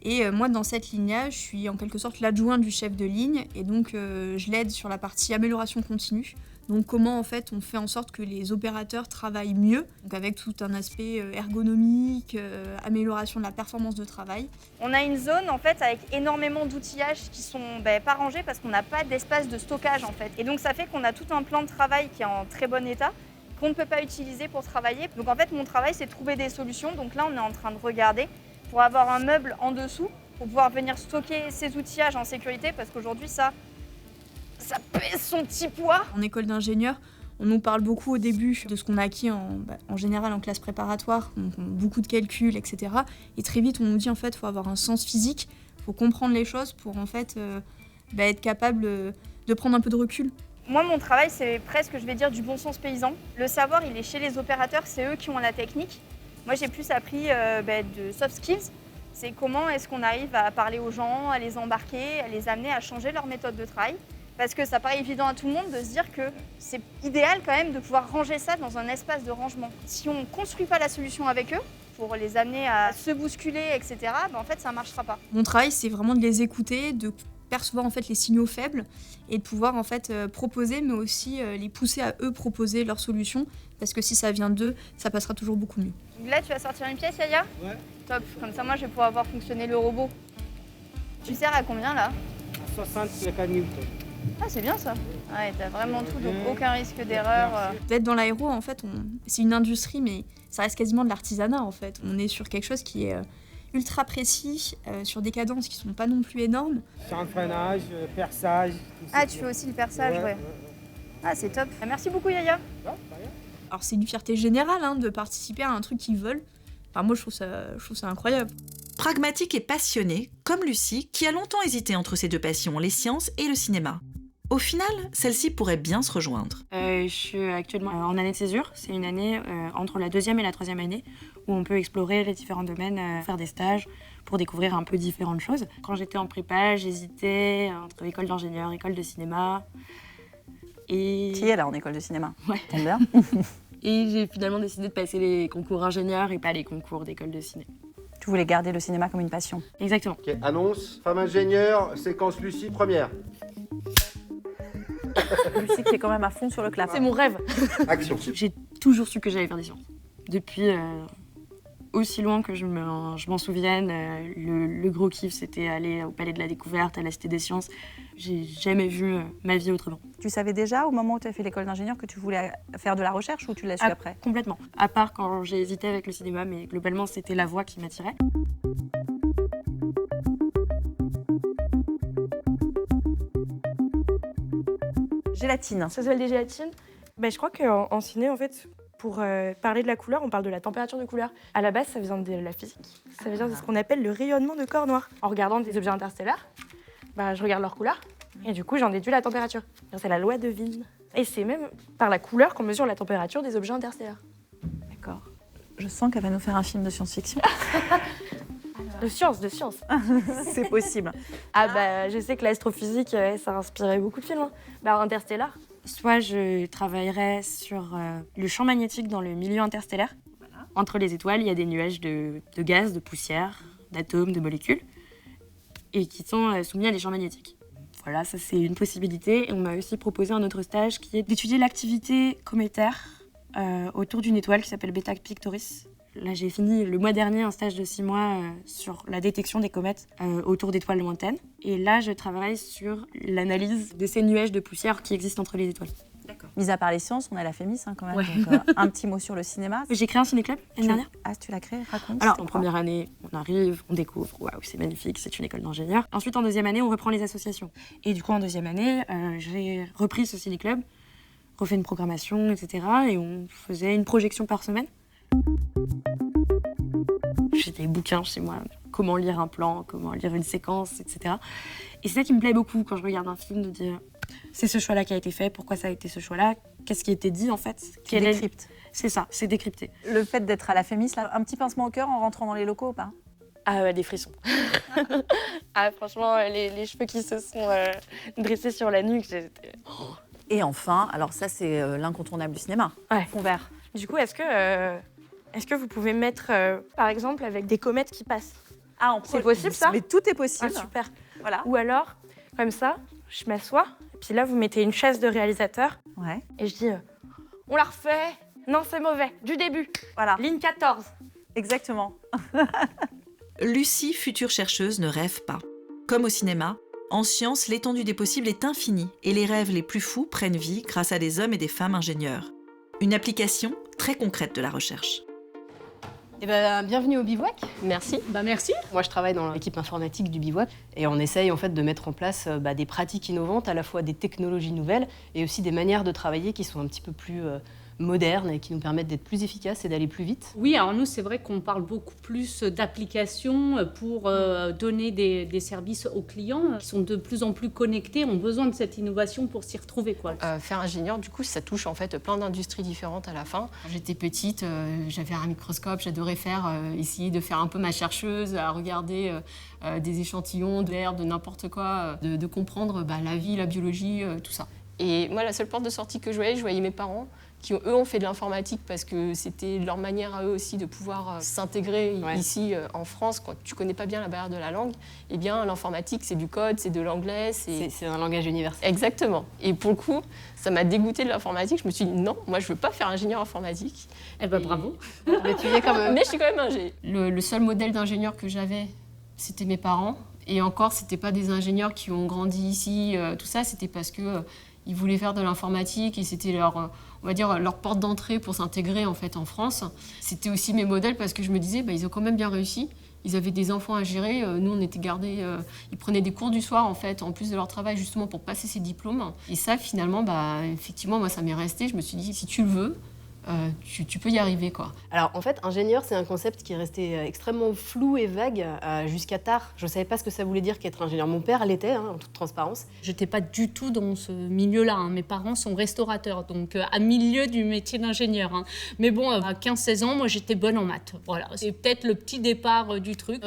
Et moi, dans cette ligne-là, je suis en quelque sorte l'adjoint du chef de ligne. Et donc, je l'aide sur la partie amélioration continue. Donc, comment, en fait, on fait en sorte que les opérateurs travaillent mieux. Donc, avec tout un aspect ergonomique, amélioration de la performance de travail. On a une zone, en fait, avec énormément d'outillages qui sont pas rangés parce qu'on n'a pas d'espace de stockage, en fait. Et donc, ça fait qu'on a tout un plan de travail qui est en très bon état, qu'on ne peut pas utiliser pour travailler. Donc, en fait, mon travail, c'est de trouver des solutions. Donc là, on est en train de regarder pour avoir un meuble en dessous, pour pouvoir venir stocker ces outillages en sécurité, parce qu'aujourd'hui, ça pèse son petit poids. En école d'ingénieur, on nous parle beaucoup au début de ce qu'on a acquis en général en classe préparatoire, donc beaucoup de calculs, etc. Et très vite, on nous dit en fait, faut avoir un sens physique, faut comprendre les choses pour en fait être capable de prendre un peu de recul. Moi, mon travail, c'est presque, je vais dire, du bon sens paysan. Le savoir, il est chez les opérateurs, c'est eux qui ont la technique. Moi, j'ai plus appris de soft skills. C'est comment est-ce qu'on arrive à parler aux gens, à les embarquer, à les amener à changer leur méthode de travail. Parce que ça paraît évident à tout le monde de se dire que c'est idéal quand même de pouvoir ranger ça dans un espace de rangement. Si on ne construit pas la solution avec eux, pour les amener à se bousculer, etc., en fait, ça ne marchera pas. Mon travail, c'est vraiment de les écouter, de percevoir en fait les signaux faibles et de pouvoir en fait proposer, mais aussi les pousser à eux proposer leurs solutions. Parce que si ça vient d'eux, ça passera toujours beaucoup mieux. Là, tu vas sortir une pièce, Yaya ? Ouais. Top. Comme ça, moi, je vais pouvoir voir fonctionner le robot. Tu sers à combien, là ? 60 Newton. Ah, c'est bien ça. Ouais, t'as vraiment tout, donc aucun risque d'erreur. D'être dans l'aéro, en fait, c'est une industrie, mais ça reste quasiment de l'artisanat, en fait. On est sur quelque chose qui est ultra précis, sur des cadences qui sont pas non plus énormes. Freinage, perçage. Ah, tu fais aussi le perçage, ouais. Ah, c'est top. Merci beaucoup, Yaya. Alors, c'est une fierté générale de participer à un truc qu'ils veulent. Enfin, moi, je trouve ça incroyable. Pragmatique et passionnée, comme Lucie, qui a longtemps hésité entre ses deux passions, les sciences et le cinéma. Au final, celle-ci pourrait bien se rejoindre. Je suis actuellement en année de césure. C'est une année entre la 2e et la 3e année où on peut explorer les différents domaines, faire des stages pour découvrir un peu différentes choses. Quand j'étais en prépa, j'hésitais entre école d'ingénieur, école de cinéma. Et... Qui est là en école de cinéma? Ouais. Tombe bien. Et j'ai finalement décidé de passer les concours ingénieurs et pas les concours d'école de ciné. Tu voulais garder le cinéma comme une passion? Exactement. Okay. Annonce, femme ingénieure, séquence Lucie, première. Lucie qui est quand même à fond sur le clap. C'est mon rêve. Action. J'ai toujours su que j'allais faire des sciences. Depuis aussi loin que je m'en souvienne, le gros kiff, c'était aller au Palais de la Découverte, à la Cité des Sciences. J'ai jamais vu ma vie autrement. Tu savais déjà, au moment où tu as fait l'école d'ingénieur, que tu voulais faire de la recherche ou tu l'as su après? Complètement. À part quand j'ai hésité avec le cinéma, mais globalement, c'était la voie qui m'attirait. Gélatine. Ça s'appelle des gélatines. Je crois qu'en ciné, en fait, pour parler de la couleur, on parle de la température de couleur. À la base, ça vient de la physique. Ça vient de ce qu'on appelle le rayonnement de corps noirs. En regardant des objets interstellaires, je regarde leur couleur et du coup, j'en déduis la température. C'est la loi de Wien. Et c'est même par la couleur qu'on mesure la température des objets interstellaires. D'accord. Je sens qu'elle va nous faire un film de science-fiction. De science. C'est possible. Je sais que l'astrophysique, ça a inspiré beaucoup de films. Interstellar. Soit je travaillerais sur le champ magnétique dans le milieu interstellaire. Voilà. Entre les étoiles, il y a des nuages de gaz, de poussière, d'atomes, de molécules, et qui sont soumis à des champs magnétiques. Voilà, ça c'est une possibilité. Et on m'a aussi proposé un autre stage qui est d'étudier l'activité cométaire autour d'une étoile qui s'appelle Beta Pictoris. Là, j'ai fini le mois dernier un stage de 6 mois sur la détection des comètes autour d'étoiles lointaines. Et là, je travaille sur l'analyse de ces nuages de poussière qui existent entre les étoiles. D'accord. Mis à part les sciences, on a la Fémis quand même. Ouais. Donc, un petit mot sur le cinéma. J'ai créé un ciné-club l'année dernière. Ah, tu l'as créé? Raconte. Alors, en première année, on arrive, on découvre, waouh, c'est magnifique, c'est une école d'ingénieur. Ensuite, en deuxième année, on reprend les associations. Et du coup, en deuxième année, j'ai repris ce ciné-club, refait une programmation, etc. Et on faisait une projection par semaine. J'ai des bouquins chez moi, comment lire un plan, comment lire une séquence, etc. Et c'est ça qui me plaît beaucoup quand je regarde un film, de dire c'est ce choix-là qui a été fait, pourquoi ça a été ce choix-là, qu'est-ce qui a été dit en fait. Tu décryptes. C'est ça, c'est décrypté. Le fait d'être à la Fémis, là, un petit pincement au cœur en rentrant dans les locaux ou pas? Ah ouais, des frissons. Ah franchement, les cheveux qui se sont dressés sur la nuque, j'étais... Et enfin, alors ça c'est l'incontournable du cinéma, fond vert. Du coup, est-ce que vous pouvez mettre, par exemple, avec des comètes qui passent? Ah, c'est possible ça? Mais tout est possible. Ah, super. Voilà. Ou alors, comme ça, je m'assois, puis là, vous mettez une chaise de réalisateur, et je dis, on la refait. Non, c'est mauvais. Du début. Voilà. Ligne 14. Exactement. Lucie, future chercheuse, ne rêve pas. Comme au cinéma, en sciences, l'étendue des possibles est infinie et les rêves les plus fous prennent vie grâce à des hommes et des femmes ingénieurs. Une application très concrète de la recherche. Eh ben, bienvenue au bivouac. Merci. Merci. Moi, je travaille dans l'équipe informatique du bivouac et on essaye en fait de mettre en place des pratiques innovantes, à la fois des technologies nouvelles et aussi des manières de travailler qui sont un petit peu plus modernes et qui nous permettent d'être plus efficaces et d'aller plus vite. Oui, alors nous, c'est vrai qu'on parle beaucoup plus d'applications pour donner des services aux clients qui sont de plus en plus connectés, ont besoin de cette innovation pour s'y retrouver, quoi. Faire ingénieur, du coup, ça touche en fait plein d'industries différentes à la fin. Quand j'étais petite, j'avais un microscope, j'adorais essayer de faire un peu ma chercheuse, à regarder des échantillons d'air, de n'importe quoi, de comprendre la vie, la biologie, tout ça. Et moi, la seule porte de sortie que je voyais mes parents qui, eux, ont fait de l'informatique parce que c'était leur manière à eux aussi de pouvoir s'intégrer ici en France. Quand tu connais pas bien la barrière de la langue, eh bien, l'informatique, c'est du code, c'est de l'anglais. C'est un langage universel. Exactement. Et pour le coup, ça m'a dégoûtée de l'informatique. Je me suis dit, non, moi, je veux pas faire ingénieur informatique. Eh ben, bravo. Mais tu es quand même... Mais je suis quand même ingé. Le seul modèle d'ingénieur que j'avais, c'était mes parents. Et encore, c'était pas des ingénieurs qui ont grandi ici, tout ça, c'était parce que... ils voulaient faire de l'informatique et c'était leur porte d'entrée pour s'intégrer en fait en France. C'était aussi mes modèles parce que je me disais, ils ont quand même bien réussi. Ils avaient des enfants à gérer. Nous, on était gardés. Ils prenaient des cours du soir en fait, en plus de leur travail justement pour passer ces diplômes. Et ça, finalement, effectivement, moi, ça m'est resté. Je me suis dit, si tu le veux, tu peux y arriver, quoi. Alors en fait, ingénieur, c'est un concept qui est resté extrêmement flou et vague jusqu'à tard. Je ne savais pas ce que ça voulait dire qu'être ingénieur. Mon père l'était, en toute transparence. Je n'étais pas du tout dans ce milieu-là. Mes parents sont restaurateurs, donc à milieu du métier d'ingénieur. Mais bon, à 15-16 ans, moi, j'étais bonne en maths. Voilà, c'est peut-être le petit départ du truc.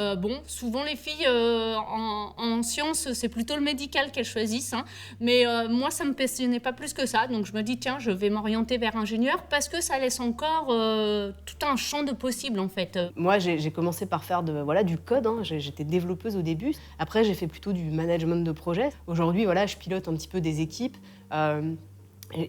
Souvent, les filles en sciences, c'est plutôt le médical qu'elles choisissent. Mais moi, ça ne me passionnait pas plus que ça. Donc je me dis, tiens, je vais m'orienter vers ingénieur parce que ça laisse encore tout un champ de possibles, en fait. Moi, j'ai commencé par faire du code. J'étais développeuse au début. Après, j'ai fait plutôt du management de projet. Aujourd'hui, je pilote un petit peu des équipes. Il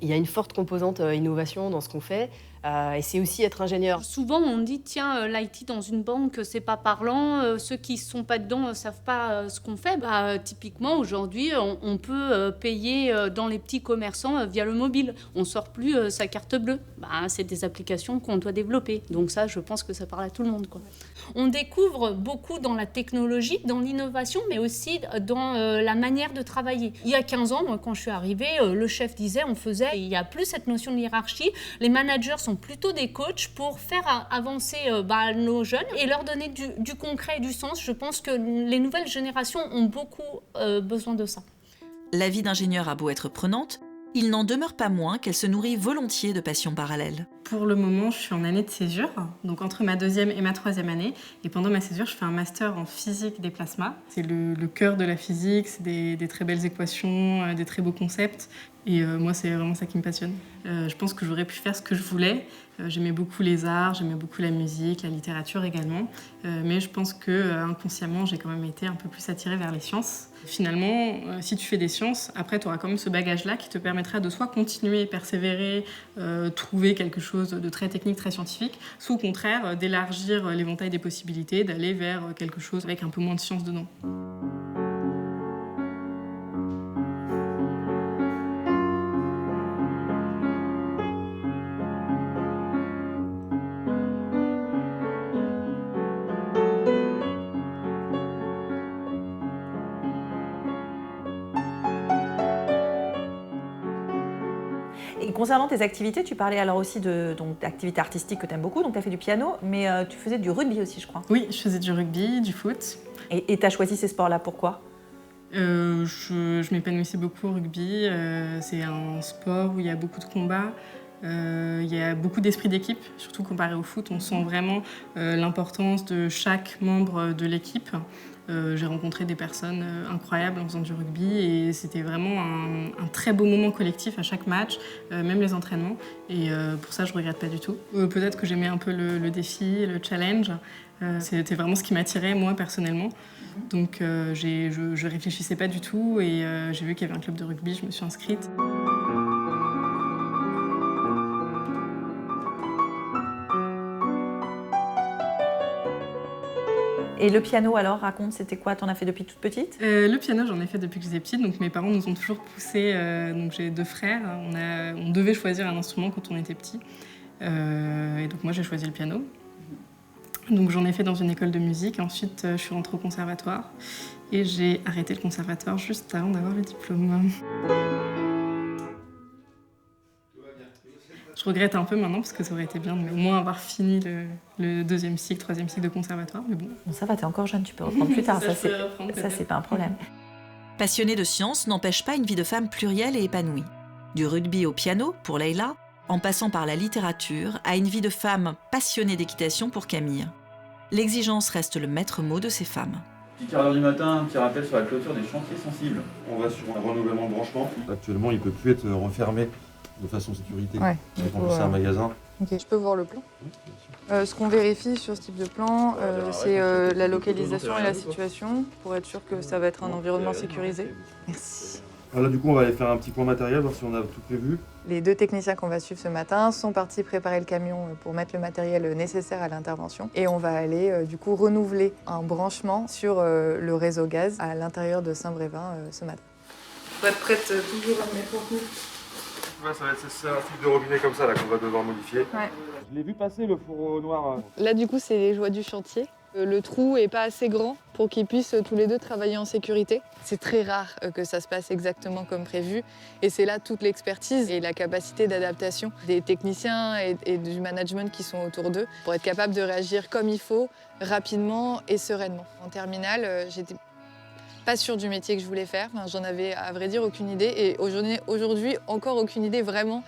y a une forte composante innovation dans ce qu'on fait. Et c'est aussi être ingénieur. Souvent, on dit, tiens, l'IT dans une banque, c'est pas parlant. Ceux qui ne sont pas dedans ne savent pas ce qu'on fait. Typiquement, aujourd'hui, on peut payer dans les petits commerçants via le mobile. On ne sort plus sa carte bleue. C'est des applications qu'on doit développer. Donc ça, je pense que ça parle à tout le monde, quoi. On découvre beaucoup dans la technologie, dans l'innovation, mais aussi dans la manière de travailler. Il y a 15 ans, moi, quand je suis arrivée, le chef disait, il n'y a plus cette notion de hiérarchie. Les managers sont plutôt des coachs pour faire avancer nos jeunes et leur donner du concret et du sens. Je pense que les nouvelles générations ont beaucoup besoin de ça. La vie d'ingénieur a beau être prenante, il n'en demeure pas moins qu'elle se nourrit volontiers de passions parallèles. Pour le moment, je suis en année de césure, donc entre ma 2e et ma 3e année. Et pendant ma césure, je fais un master en physique des plasmas. C'est le cœur de la physique, c'est des très belles équations, des très beaux concepts. Et moi, c'est vraiment ça qui me passionne. Je pense que j'aurais pu faire ce que je voulais. J'aimais beaucoup les arts, j'aimais beaucoup la musique, la littérature également. Mais je pense que inconsciemment, j'ai quand même été un peu plus attirée vers les sciences. Finalement, si tu fais des sciences, après, tu auras quand même ce bagage-là qui te permettra de soit continuer, persévérer, trouver quelque chose de très technique, très scientifique, soit au contraire, d'élargir l'éventail des possibilités, d'aller vers quelque chose avec un peu moins de science dedans. Et concernant tes activités, tu parlais alors aussi d'activités artistiques que tu aimes beaucoup, donc tu as fait du piano, mais tu faisais du rugby aussi, je crois. Oui, je faisais du rugby, du foot. Et tu as choisi ces sports-là, pourquoi ? Je m'épanouissais beaucoup au rugby. C'est un sport où il y a beaucoup de combats. Il y a beaucoup d'esprit d'équipe, surtout comparé au foot. On sent vraiment l'importance de chaque membre de l'équipe. J'ai rencontré des personnes incroyables en faisant du rugby et c'était vraiment un très beau moment collectif à chaque match, même les entraînements. Et pour ça, je ne regrette pas du tout. Peut-être que j'aimais un peu le défi, le challenge. C'était vraiment ce qui m'attirait, moi, personnellement. Donc je ne réfléchissais pas du tout et j'ai vu qu'il y avait un club de rugby, je me suis inscrite. Et le piano alors, raconte, c'était quoi? T'en as fait depuis toute petite? Le piano, j'en ai fait depuis que j'étais petite, donc mes parents nous ont toujours poussés. Donc j'ai 2 frères, on devait choisir un instrument quand on était petit. Et donc moi j'ai choisi le piano. Donc j'en ai fait dans une école de musique, ensuite je suis rentrée au conservatoire et j'ai arrêté le conservatoire juste avant d'avoir le diplôme. Je regrette un peu maintenant parce que ça aurait été bien de au moins avoir fini le 2e cycle, 3e cycle de conservatoire, mais bon. Bon, ça va, t'es encore jeune, tu peux reprendre plus tard, ça c'est pas un problème. Passionnée de sciences n'empêche pas une vie de femme plurielle et épanouie. Du rugby au piano pour Leïla, en passant par la littérature, à une vie de femme passionnée d'équitation pour Camille. L'exigence reste le maître mot de ces femmes. Petit quart d'heure du matin, un petit rappel sur la clôture des chantiers sensibles. On va sur un renouvellement de branchement. Actuellement, il ne peut plus être refermé de façon sécurité. Ouais, c'est un magasin. Okay. Je peux voir le plan. Ce qu'on vérifie sur ce type de plan, c'est la localisation et la situation pour être sûr que ça va être un environnement sécurisé. Merci. Voilà, du coup, on va aller faire un petit point matériel, voir si on a tout prévu. Les 2 techniciens qu'on va suivre ce matin sont partis préparer le camion pour mettre le matériel nécessaire à l'intervention. Et on va aller du coup renouveler un branchement sur le réseau gaz à l'intérieur de Saint-Brévin ce matin. Pour être prête toujours à mettre en couple. Ouais, ça va être un type de robinet comme ça là qu'on va devoir modifier. Ouais. Je l'ai vu passer le fourreau noir. Là du coup c'est les joies du chantier. Le trou est pas assez grand pour qu'ils puissent tous les 2 travailler en sécurité. C'est très rare que ça se passe exactement comme prévu et c'est là toute l'expertise et la capacité d'adaptation des techniciens et du management qui sont autour d'eux pour être capable de réagir comme il faut, rapidement et sereinement. En terminale, j'étais pas sûre du métier que je voulais faire. Enfin, j'en avais à vrai dire aucune idée et aujourd'hui encore aucune idée vraiment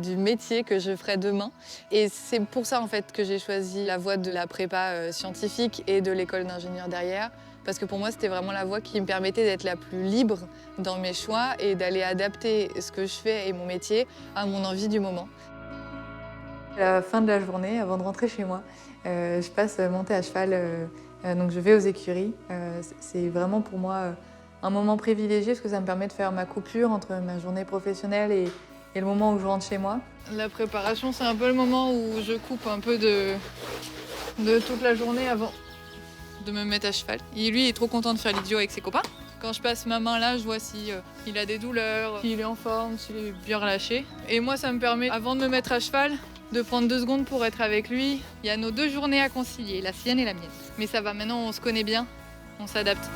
du métier que je ferai demain. Et c'est pour ça en fait que j'ai choisi la voie de la prépa scientifique et de l'école d'ingénieur derrière. Parce que pour moi c'était vraiment la voie qui me permettait d'être la plus libre dans mes choix et d'aller adapter ce que je fais et mon métier à mon envie du moment. À la fin de la journée, avant de rentrer chez moi, je passe monter à cheval. Donc je vais aux écuries. C'est vraiment pour moi un moment privilégié parce que ça me permet de faire ma coupure entre ma journée professionnelle et le moment où je rentre chez moi. La préparation, c'est un peu le moment où je coupe un peu de toute la journée avant de me mettre à cheval. Et lui, il est trop content de faire l'idiot avec ses copains. Quand je passe ma main là, je vois s'il a des douleurs, s'il est en forme, s'il est bien relâché. Et moi, ça me permet, avant de me mettre à cheval, de prendre 2 secondes pour être avec lui. Il y a nos 2 journées à concilier, la sienne et la mienne. Mais ça va, maintenant on se connaît bien, on s'adapte.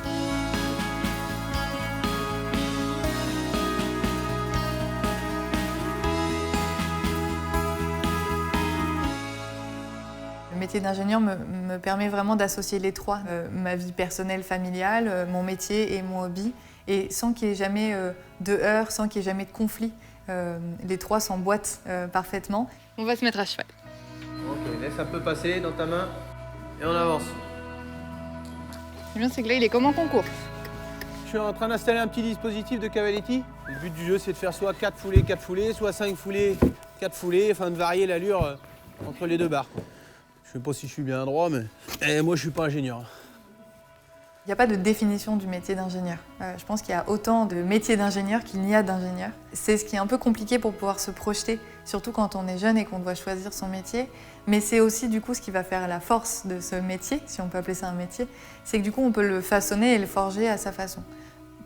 Le métier d'ingénieur me permet vraiment d'associer les 3, ma vie personnelle, familiale, mon métier et mon hobby, et sans qu'il y ait jamais de heurts, sans qu'il y ait jamais de conflit. Les 3 s'emboîtent parfaitement. On va se mettre à cheval. Ok, laisse un peu passer dans ta main et on avance. Le bien c'est que là il est comme en concours. Je suis en train d'installer un petit dispositif de cavaletti. Le but du jeu c'est de faire soit 4 foulées, soit 5 foulées, 4 foulées, afin de varier l'allure entre les 2 barres. Je sais pas si je suis bien droit, mais moi je suis pas ingénieur. Il n'y a pas de définition du métier d'ingénieur. Je pense qu'il y a autant de métiers d'ingénieur qu'il n'y a d'ingénieurs. C'est ce qui est un peu compliqué pour pouvoir se projeter, surtout quand on est jeune et qu'on doit choisir son métier. Mais c'est aussi du coup ce qui va faire la force de ce métier, si on peut appeler ça un métier, c'est que du coup on peut le façonner et le forger à sa façon.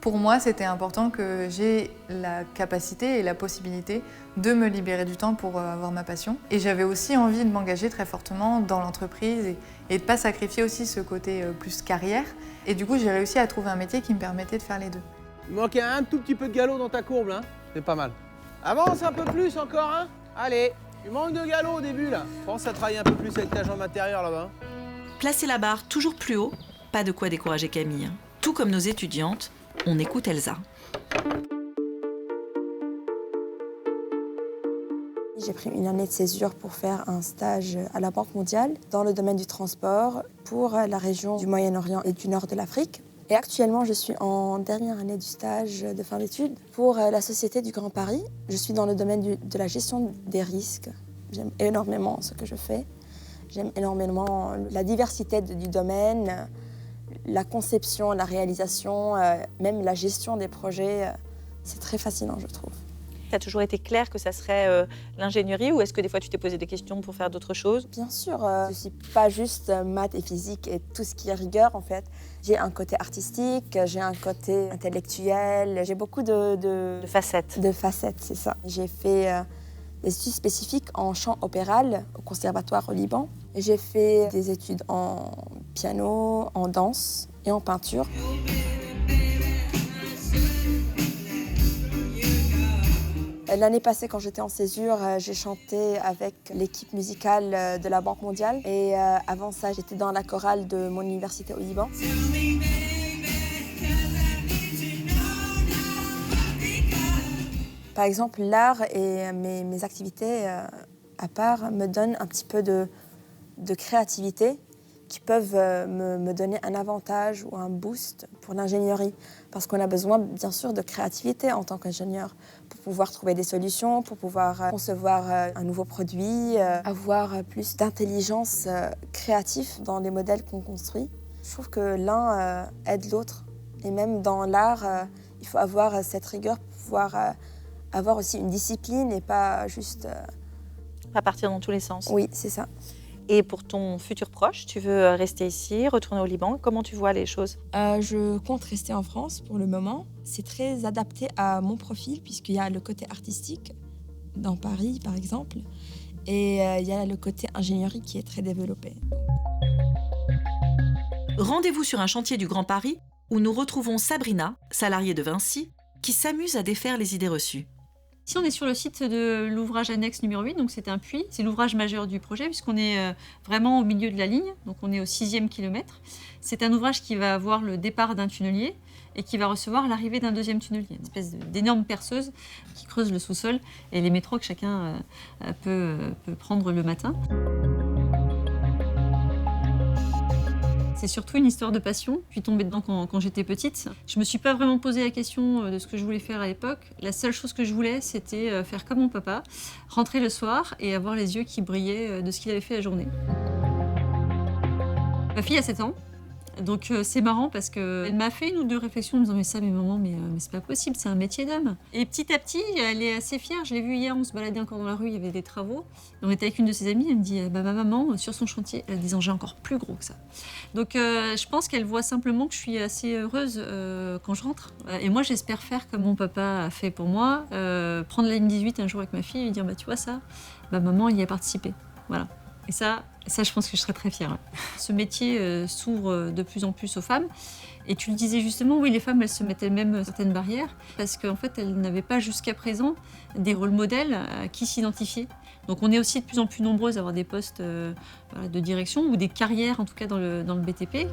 Pour moi, c'était important que j'ai la capacité et la possibilité de me libérer du temps pour avoir ma passion. Et j'avais aussi envie de m'engager très fortement dans l'entreprise et de ne pas sacrifier aussi ce côté plus carrière. Et du coup, j'ai réussi à trouver un métier qui me permettait de faire les 2. Il manquait un tout petit peu de galop dans ta courbe, là. C'est pas mal. Avance un peu plus encore, hein. Allez, tu manques de galop au début, là. Pense à travailler un peu plus avec ta jambe intérieure, là-bas. Placer la barre toujours plus haut, pas de quoi décourager Camille. Tout comme nos étudiantes, On écoute Elsa. J'ai pris une année de césure pour faire un stage à la Banque mondiale dans le domaine du transport pour la région du Moyen-Orient et du nord de l'Afrique. Et actuellement, je suis en dernière année du stage de fin d'études pour la Société du Grand Paris. Je suis dans le domaine de la gestion des risques. J'aime énormément ce que je fais. J'aime énormément la diversité du domaine, la conception, la réalisation, même la gestion des projets. C'est très fascinant, je trouve. Ça a toujours été clair que ça serait l'ingénierie ou est-ce que des fois tu t'es posé des questions pour faire d'autres choses? Bien sûr, je ne suis pas juste maths et physique et tout ce qui est rigueur en fait. J'ai un côté artistique, j'ai un côté intellectuel, j'ai beaucoup de facettes. De facettes, c'est ça. J'ai fait des études spécifiques en chant opéral au conservatoire au Liban. J'ai fait des études en piano, en danse et en peinture. L'année passée, quand j'étais en césure, j'ai chanté avec l'équipe musicale de la Banque mondiale. Et avant ça, j'étais dans la chorale de mon université au Liban. Par exemple, l'art et mes activités à part me donnent un petit peu de créativité qui peuvent me donner un avantage ou un boost pour l'ingénierie. Parce qu'on a besoin, bien sûr, de créativité en tant qu'ingénieur pour pouvoir trouver des solutions, pour pouvoir concevoir un nouveau produit, avoir plus d'intelligence créative dans les modèles qu'on construit. Je trouve que l'un aide l'autre. Et même dans l'art, il faut avoir cette rigueur pour pouvoir avoir aussi une discipline et pas juste... Pas partir dans tous les sens. Oui, c'est ça. Et pour ton futur proche, tu veux rester ici, retourner au Liban? Comment tu vois les choses? Je compte rester en France pour le moment. C'est très adapté à mon profil puisqu'il y a le côté artistique dans Paris, par exemple, et il y a le côté ingénierie qui est très développé. Rendez-vous sur un chantier du Grand Paris où nous retrouvons Sabrina, salariée de Vinci, qui s'amuse à défaire les idées reçues. Ici, on est sur le site de l'ouvrage annexe numéro 8, donc c'est un puits. C'est l'ouvrage majeur du projet puisqu'on est vraiment au milieu de la ligne, donc on est au 6e kilomètre. C'est un ouvrage qui va avoir le départ d'un tunnelier et qui va recevoir l'arrivée d'un deuxième tunnelier, une espèce d'énorme perceuse qui creuse le sous-sol et les métros que chacun peut prendre le matin. C'est surtout une histoire de passion. Je suis tombée dedans quand j'étais petite. Je me suis pas vraiment posé la question de ce que je voulais faire à l'époque. La seule chose que je voulais, c'était faire comme mon papa, rentrer le soir et avoir les yeux qui brillaient de ce qu'il avait fait la journée. Ma fille a 7 ans. Donc c'est marrant parce qu'elle m'a fait une ou deux réflexions en me disant mais maman, mais c'est pas possible, c'est un métier d'homme. Et petit à petit, elle est assez fière. Je l'ai vue hier, on se baladait encore dans la rue, il y avait des travaux. Et on était avec une de ses amies, elle me dit ma maman, sur son chantier, elle a des engins encore plus gros que ça. Donc je pense qu'elle voit simplement que je suis assez heureuse quand je rentre. Et moi j'espère faire comme mon papa a fait pour moi, prendre la ligne 18 un jour avec ma fille et lui dire tu vois ça, maman elle y a participé. Voilà. Et ça, je pense que je serais très fière. Ouais. Ce métier s'ouvre de plus en plus aux femmes. Et tu le disais justement, oui, les femmes, elles se mettent elles-mêmes certaines barrières parce qu'en fait, elles n'avaient pas jusqu'à présent des rôles modèles à qui s'identifier. Donc on est aussi de plus en plus nombreuses à avoir des postes de direction ou des carrières, en tout cas dans le BTP.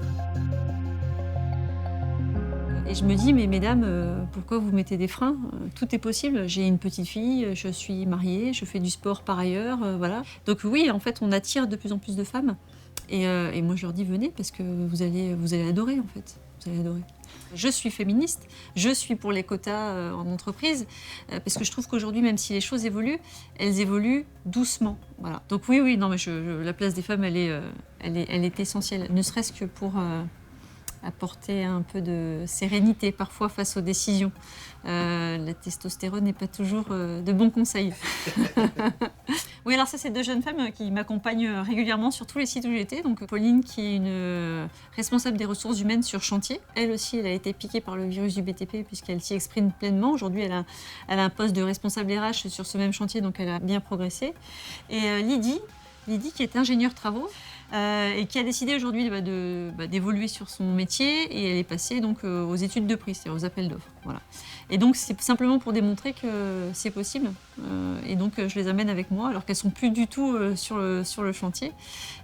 Et je me dis, mais mesdames, pourquoi vous mettez des freins? Tout est possible. J'ai une petite fille, je suis mariée, je fais du sport par ailleurs, voilà. Donc oui, en fait, on attire de plus en plus de femmes. Et moi, je leur dis, venez, parce que vous allez adorer, en fait. Vous allez adorer. Je suis féministe, je suis pour les quotas en entreprise, parce que je trouve qu'aujourd'hui, même si les choses évoluent, elles évoluent doucement. Voilà. Donc oui, non, mais la place des femmes, elle est essentielle, ne serait-ce que pour... apporter un peu de sérénité parfois face aux décisions. La testostérone n'est pas toujours de bons conseils. Oui, alors ça, c'est deux jeunes femmes qui m'accompagnent régulièrement sur tous les sites où j'étais. Donc Pauline, qui est une responsable des ressources humaines sur chantier. Elle aussi, elle a été piquée par le virus du BTP puisqu'elle s'y exprime pleinement. Aujourd'hui, elle a un poste de responsable RH sur ce même chantier, donc elle a bien progressé. Et Lydie, qui est ingénieure travaux, et qui a décidé aujourd'hui d'évoluer sur son métier et elle est passée donc aux études de prix, c'est-à-dire aux appels d'offres. Voilà. Et donc c'est simplement pour démontrer que c'est possible. Et donc je les amène avec moi alors qu'elles sont plus du tout sur le chantier,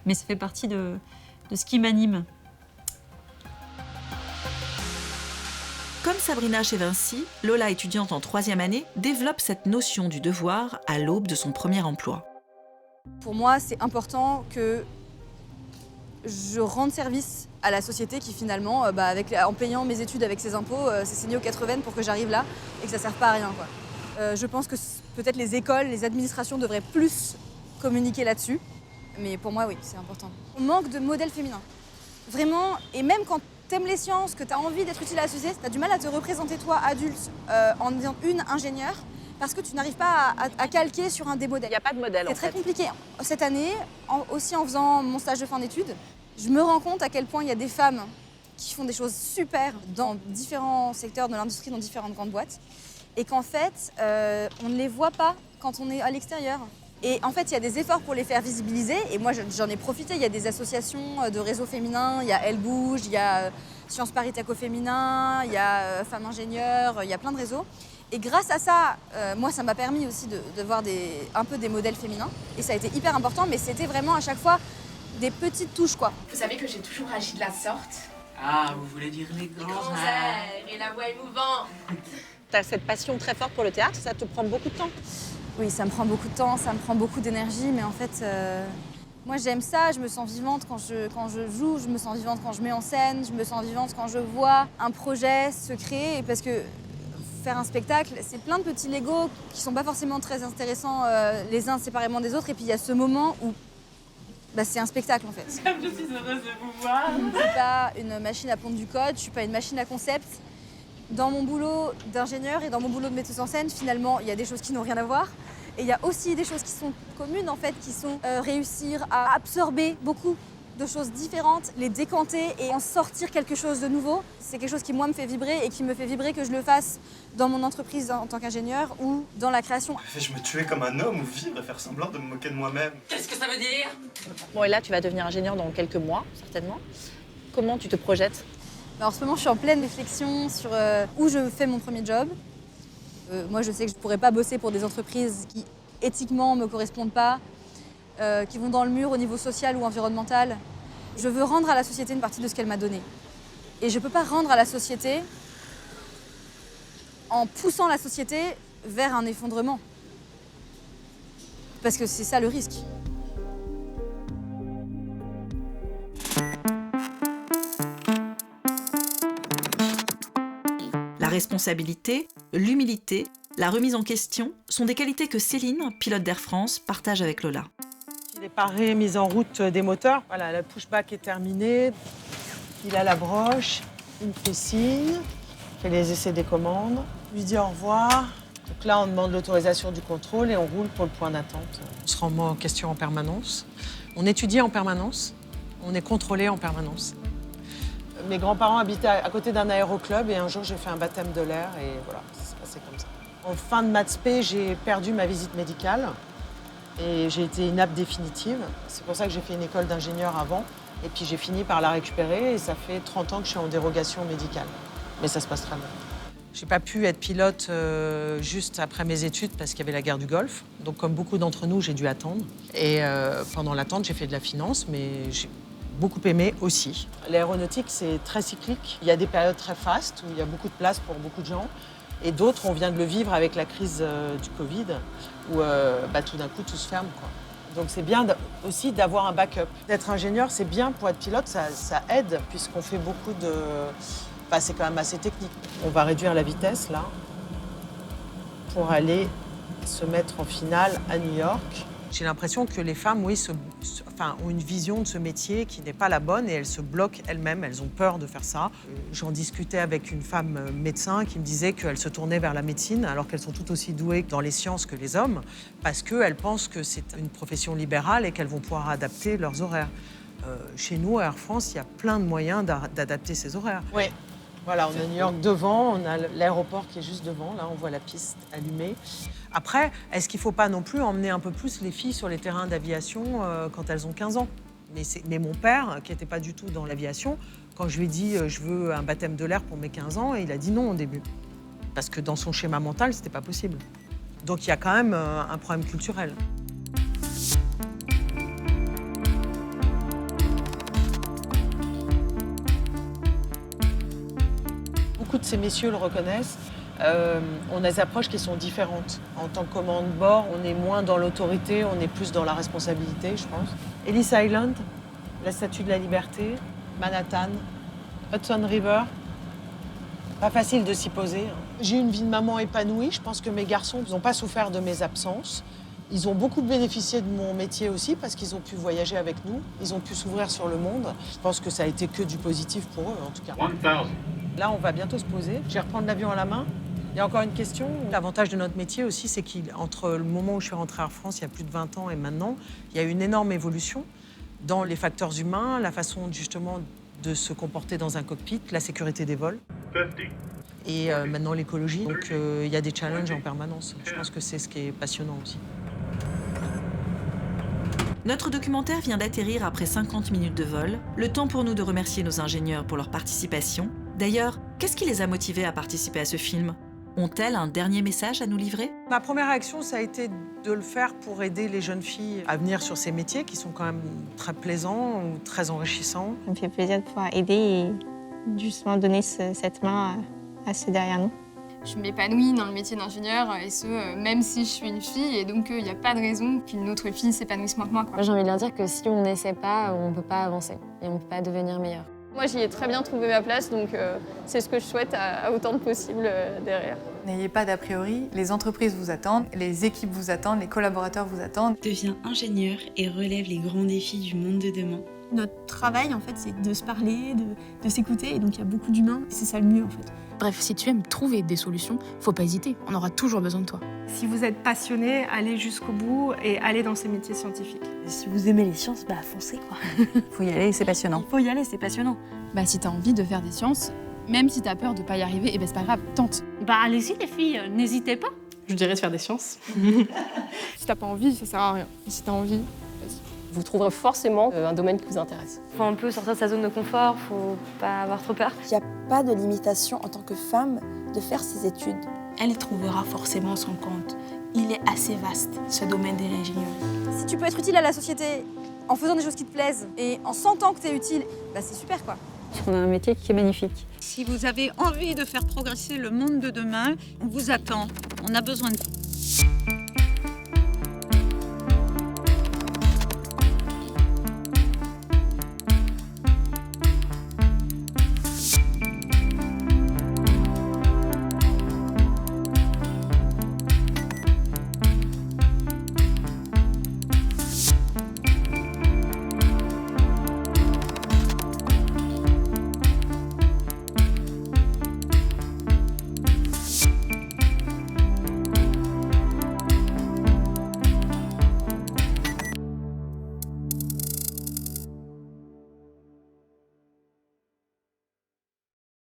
mais ça fait partie de ce qui m'anime. Comme Sabrina chez Vinci, Lola, étudiante en 3e année, développe cette notion du devoir à l'aube de son premier emploi. Pour moi, c'est important que je rende service à la société qui finalement, en payant mes études avec ses impôts, s'est saigné aux 80 pour que j'arrive là et que ça ne serve pas à rien, quoi. Je pense que peut-être les écoles, les administrations devraient plus communiquer là-dessus. Mais pour moi, oui, c'est important. On manque de modèles féminins. Vraiment, et même quand t'aimes les sciences, que t'as envie d'être utile à la société, t'as du mal à te représenter toi, adulte, en disant une ingénieure, parce que tu n'arrives pas à calquer sur un des modèles. Il n'y a pas de modèle, en fait. C'est très compliqué. Cette année, aussi en faisant mon stage de fin d'études, je me rends compte à quel point il y a des femmes qui font des choses super dans différents secteurs de l'industrie, dans différentes grandes boîtes, et qu'en fait, on ne les voit pas quand on est à l'extérieur. Et en fait, il y a des efforts pour les faire visibiliser, et moi j'en ai profité. Il y a des associations de réseaux féminins, il y a Elle Bouge, il y a Sciences Paris Tech au féminin, il y a Femmes Ingénieures, il y a plein de réseaux. Et grâce à ça, moi ça m'a permis aussi de voir un peu des modèles féminins, et ça a été hyper important, mais c'était vraiment à chaque fois des petites touches, quoi. Vous savez que j'ai toujours agi de la sorte. Ah, vous voulez dire les grands airs et la voix émouvante. Tu as cette passion très forte pour le théâtre, ça te prend beaucoup de temps? Oui, ça me prend beaucoup de temps, ça me prend beaucoup d'énergie, mais en fait, moi j'aime ça, je me sens vivante quand je joue, je me sens vivante quand je mets en scène, je me sens vivante quand je vois un projet se créer, parce que faire un spectacle, c'est plein de petits Legos qui sont pas forcément très intéressants les uns séparément des autres, et puis il y a ce moment où c'est un spectacle en fait. Je suis heureuse de vous voir. Je suis pas une machine à pondre du code, je suis pas une machine à concept. Dans mon boulot d'ingénieur et dans mon boulot de metteuse en scène, finalement, il y a des choses qui n'ont rien à voir. Et il y a aussi des choses qui sont communes, en fait, qui sont réussir à absorber beaucoup de choses différentes, les décanter et en sortir quelque chose de nouveau. C'est quelque chose qui, moi, me fait vibrer et qui me fait vibrer que je le fasse dans mon entreprise en tant qu'ingénieur ou dans la création. Je me tuais comme un homme ou vivre et faire semblant de me moquer de moi-même. Qu'est-ce que ça veut dire? Bon, et là, tu vas devenir ingénieur dans quelques mois, certainement. Comment tu te projettes? En ce moment, je suis en pleine réflexion sur où je fais mon premier job. Moi, je sais que je ne pourrais pas bosser pour des entreprises qui, éthiquement, ne me correspondent pas, qui vont dans le mur au niveau social ou environnemental. Je veux rendre à la société une partie de ce qu'elle m'a donné. Et je ne peux pas rendre à la société en poussant la société vers un effondrement. Parce que c'est ça le risque. La responsabilité, l'humilité, la remise en question sont des qualités que Céline, pilote d'Air France, partage avec Lola. Il est paré, mise en route des moteurs. Voilà, la pushback est terminée. Il a la broche, il me fait signe, fait les essais des commandes, lui dit au revoir. Donc là, on demande l'autorisation du contrôle et on roule pour le point d'attente. On se remet en question en permanence. On étudie en permanence. On est contrôlé en permanence. Mes grands-parents habitaient à côté d'un aéroclub et un jour, j'ai fait un baptême de l'air et voilà, ça s'est passé comme ça. En fin de maths spé, j'ai perdu ma visite médicale et j'ai été inapte définitive. C'est pour ça que j'ai fait une école d'ingénieur avant et puis j'ai fini par la récupérer et ça fait 30 ans que je suis en dérogation médicale. Mais ça se passe très bien. J'ai pas pu être pilote juste après mes études parce qu'il y avait la guerre du Golfe. Donc comme beaucoup d'entre nous, j'ai dû attendre. Et pendant l'attente, j'ai fait de la finance, mais j'ai beaucoup aimé aussi. L'aéronautique, c'est très cyclique. Il y a des périodes très fastes où il y a beaucoup de place pour beaucoup de gens. Et d'autres, on vient de le vivre avec la crise du Covid, où tout d'un coup, tout se ferme, quoi. Donc c'est bien aussi d'avoir un backup. D'être ingénieur, c'est bien pour être pilote, ça aide, puisqu'on fait beaucoup de... Enfin, c'est quand même assez technique. On va réduire la vitesse, là, pour aller se mettre en finale à New York. J'ai l'impression que les femmes, oui, ont une vision de ce métier qui n'est pas la bonne et elles se bloquent elles-mêmes, elles ont peur de faire ça. J'en discutais avec une femme médecin qui me disait qu'elle se tournait vers la médecine alors qu'elles sont tout aussi douées dans les sciences que les hommes parce qu'elles pensent que c'est une profession libérale et qu'elles vont pouvoir adapter leurs horaires. Chez nous, à Air France, il y a plein de moyens d'adapter ces horaires. Oui. Voilà, on a New York devant, on a l'aéroport qui est juste devant, là on voit la piste allumée. Après, est-ce qu'il ne faut pas non plus emmener un peu plus les filles sur les terrains d'aviation quand elles ont 15 ans? Mais mon père, qui n'était pas du tout dans l'aviation, quand je lui ai dit je veux un baptême de l'air pour mes 15 ans, il a dit non au début. Parce que dans son schéma mental, c'était pas possible. Donc il y a quand même un problème culturel. Beaucoup beaucoup de ces messieurs le reconnaissent, on a des approches qui sont différentes. En tant que commande bord, on est moins dans l'autorité, on est plus dans la responsabilité, je pense. Ellis Island, la Statue de la Liberté, Manhattan, Hudson River. Pas facile de s'y poser. J'ai eu une vie de maman épanouie. Je pense que mes garçons n'ont pas souffert de mes absences. Ils ont beaucoup bénéficié de mon métier aussi parce qu'ils ont pu voyager avec nous. Ils ont pu s'ouvrir sur le monde. Je pense que ça a été que du positif pour eux, en tout cas. 1000. Là, on va bientôt se poser. Je vais reprendre l'avion à la main. Il y a encore une question. L'avantage de notre métier aussi, c'est qu'entre le moment où je suis rentrée en France, il y a plus de 20 ans, et maintenant, il y a eu une énorme évolution dans les facteurs humains, la façon justement de se comporter dans un cockpit, la sécurité des vols. 50. Et maintenant l'écologie. Donc il y a des challenges en permanence. Je pense que c'est ce qui est passionnant aussi. Notre documentaire vient d'atterrir après 50 minutes de vol. Le temps pour nous de remercier nos ingénieurs pour leur participation. D'ailleurs, qu'est-ce qui les a motivés à participer à ce film ? Ont-elles un dernier message à nous livrer ? Ma première réaction, ça a été de le faire pour aider les jeunes filles à venir sur ces métiers qui sont quand même très plaisants ou très enrichissants. Ça me fait plaisir de pouvoir aider et justement donner cette main à ceux derrière nous. Je m'épanouis dans le métier d'ingénieur, et ce, même si je suis une fille, et donc il n'y a pas de raison qu'une autre fille s'épanouisse moins que moi. Moi, j'ai envie de leur dire que si on n'essaie pas, on ne peut pas avancer et on ne peut pas devenir meilleur. Moi, j'y ai très bien trouvé ma place, donc c'est ce que je souhaite à autant de possible derrière. N'ayez pas d'a priori, les entreprises vous attendent, les équipes vous attendent, les collaborateurs vous attendent. Deviens ingénieur et relève les grands défis du monde de demain. Notre travail, en fait, c'est de se parler, de s'écouter, et donc il y a beaucoup d'humains, et c'est ça le mieux, en fait. Bref, si tu aimes trouver des solutions, faut pas hésiter, on aura toujours besoin de toi. Si vous êtes passionné, allez jusqu'au bout et allez dans ces métiers scientifiques. Et si vous aimez les sciences, foncez quoi. Faut y aller, c'est passionnant. Il faut y aller, c'est passionnonnant. Si t'as envie de faire des sciences, même si t'as peur de pas y arriver, c'est pas grave, tente. Allez-y les filles, n'hésitez pas. Je dirais de faire des sciences. Si t'as pas envie, ça sert à rien. Et si t'as envie, vas-y. Vous trouverez forcément un domaine qui vous intéresse. Faut un peu sortir de sa zone de confort, faut pas avoir trop peur. Il n'y a pas de limitation en tant que femme de faire ses études. Elle trouvera forcément son compte. Il est assez vaste, ce domaine de l'ingénierie. Si tu peux être utile à la société en faisant des choses qui te plaisent et en sentant que t'es utile, c'est super quoi. On a un métier qui est magnifique. Si vous avez envie de faire progresser le monde de demain, on vous attend. On a besoin de vous.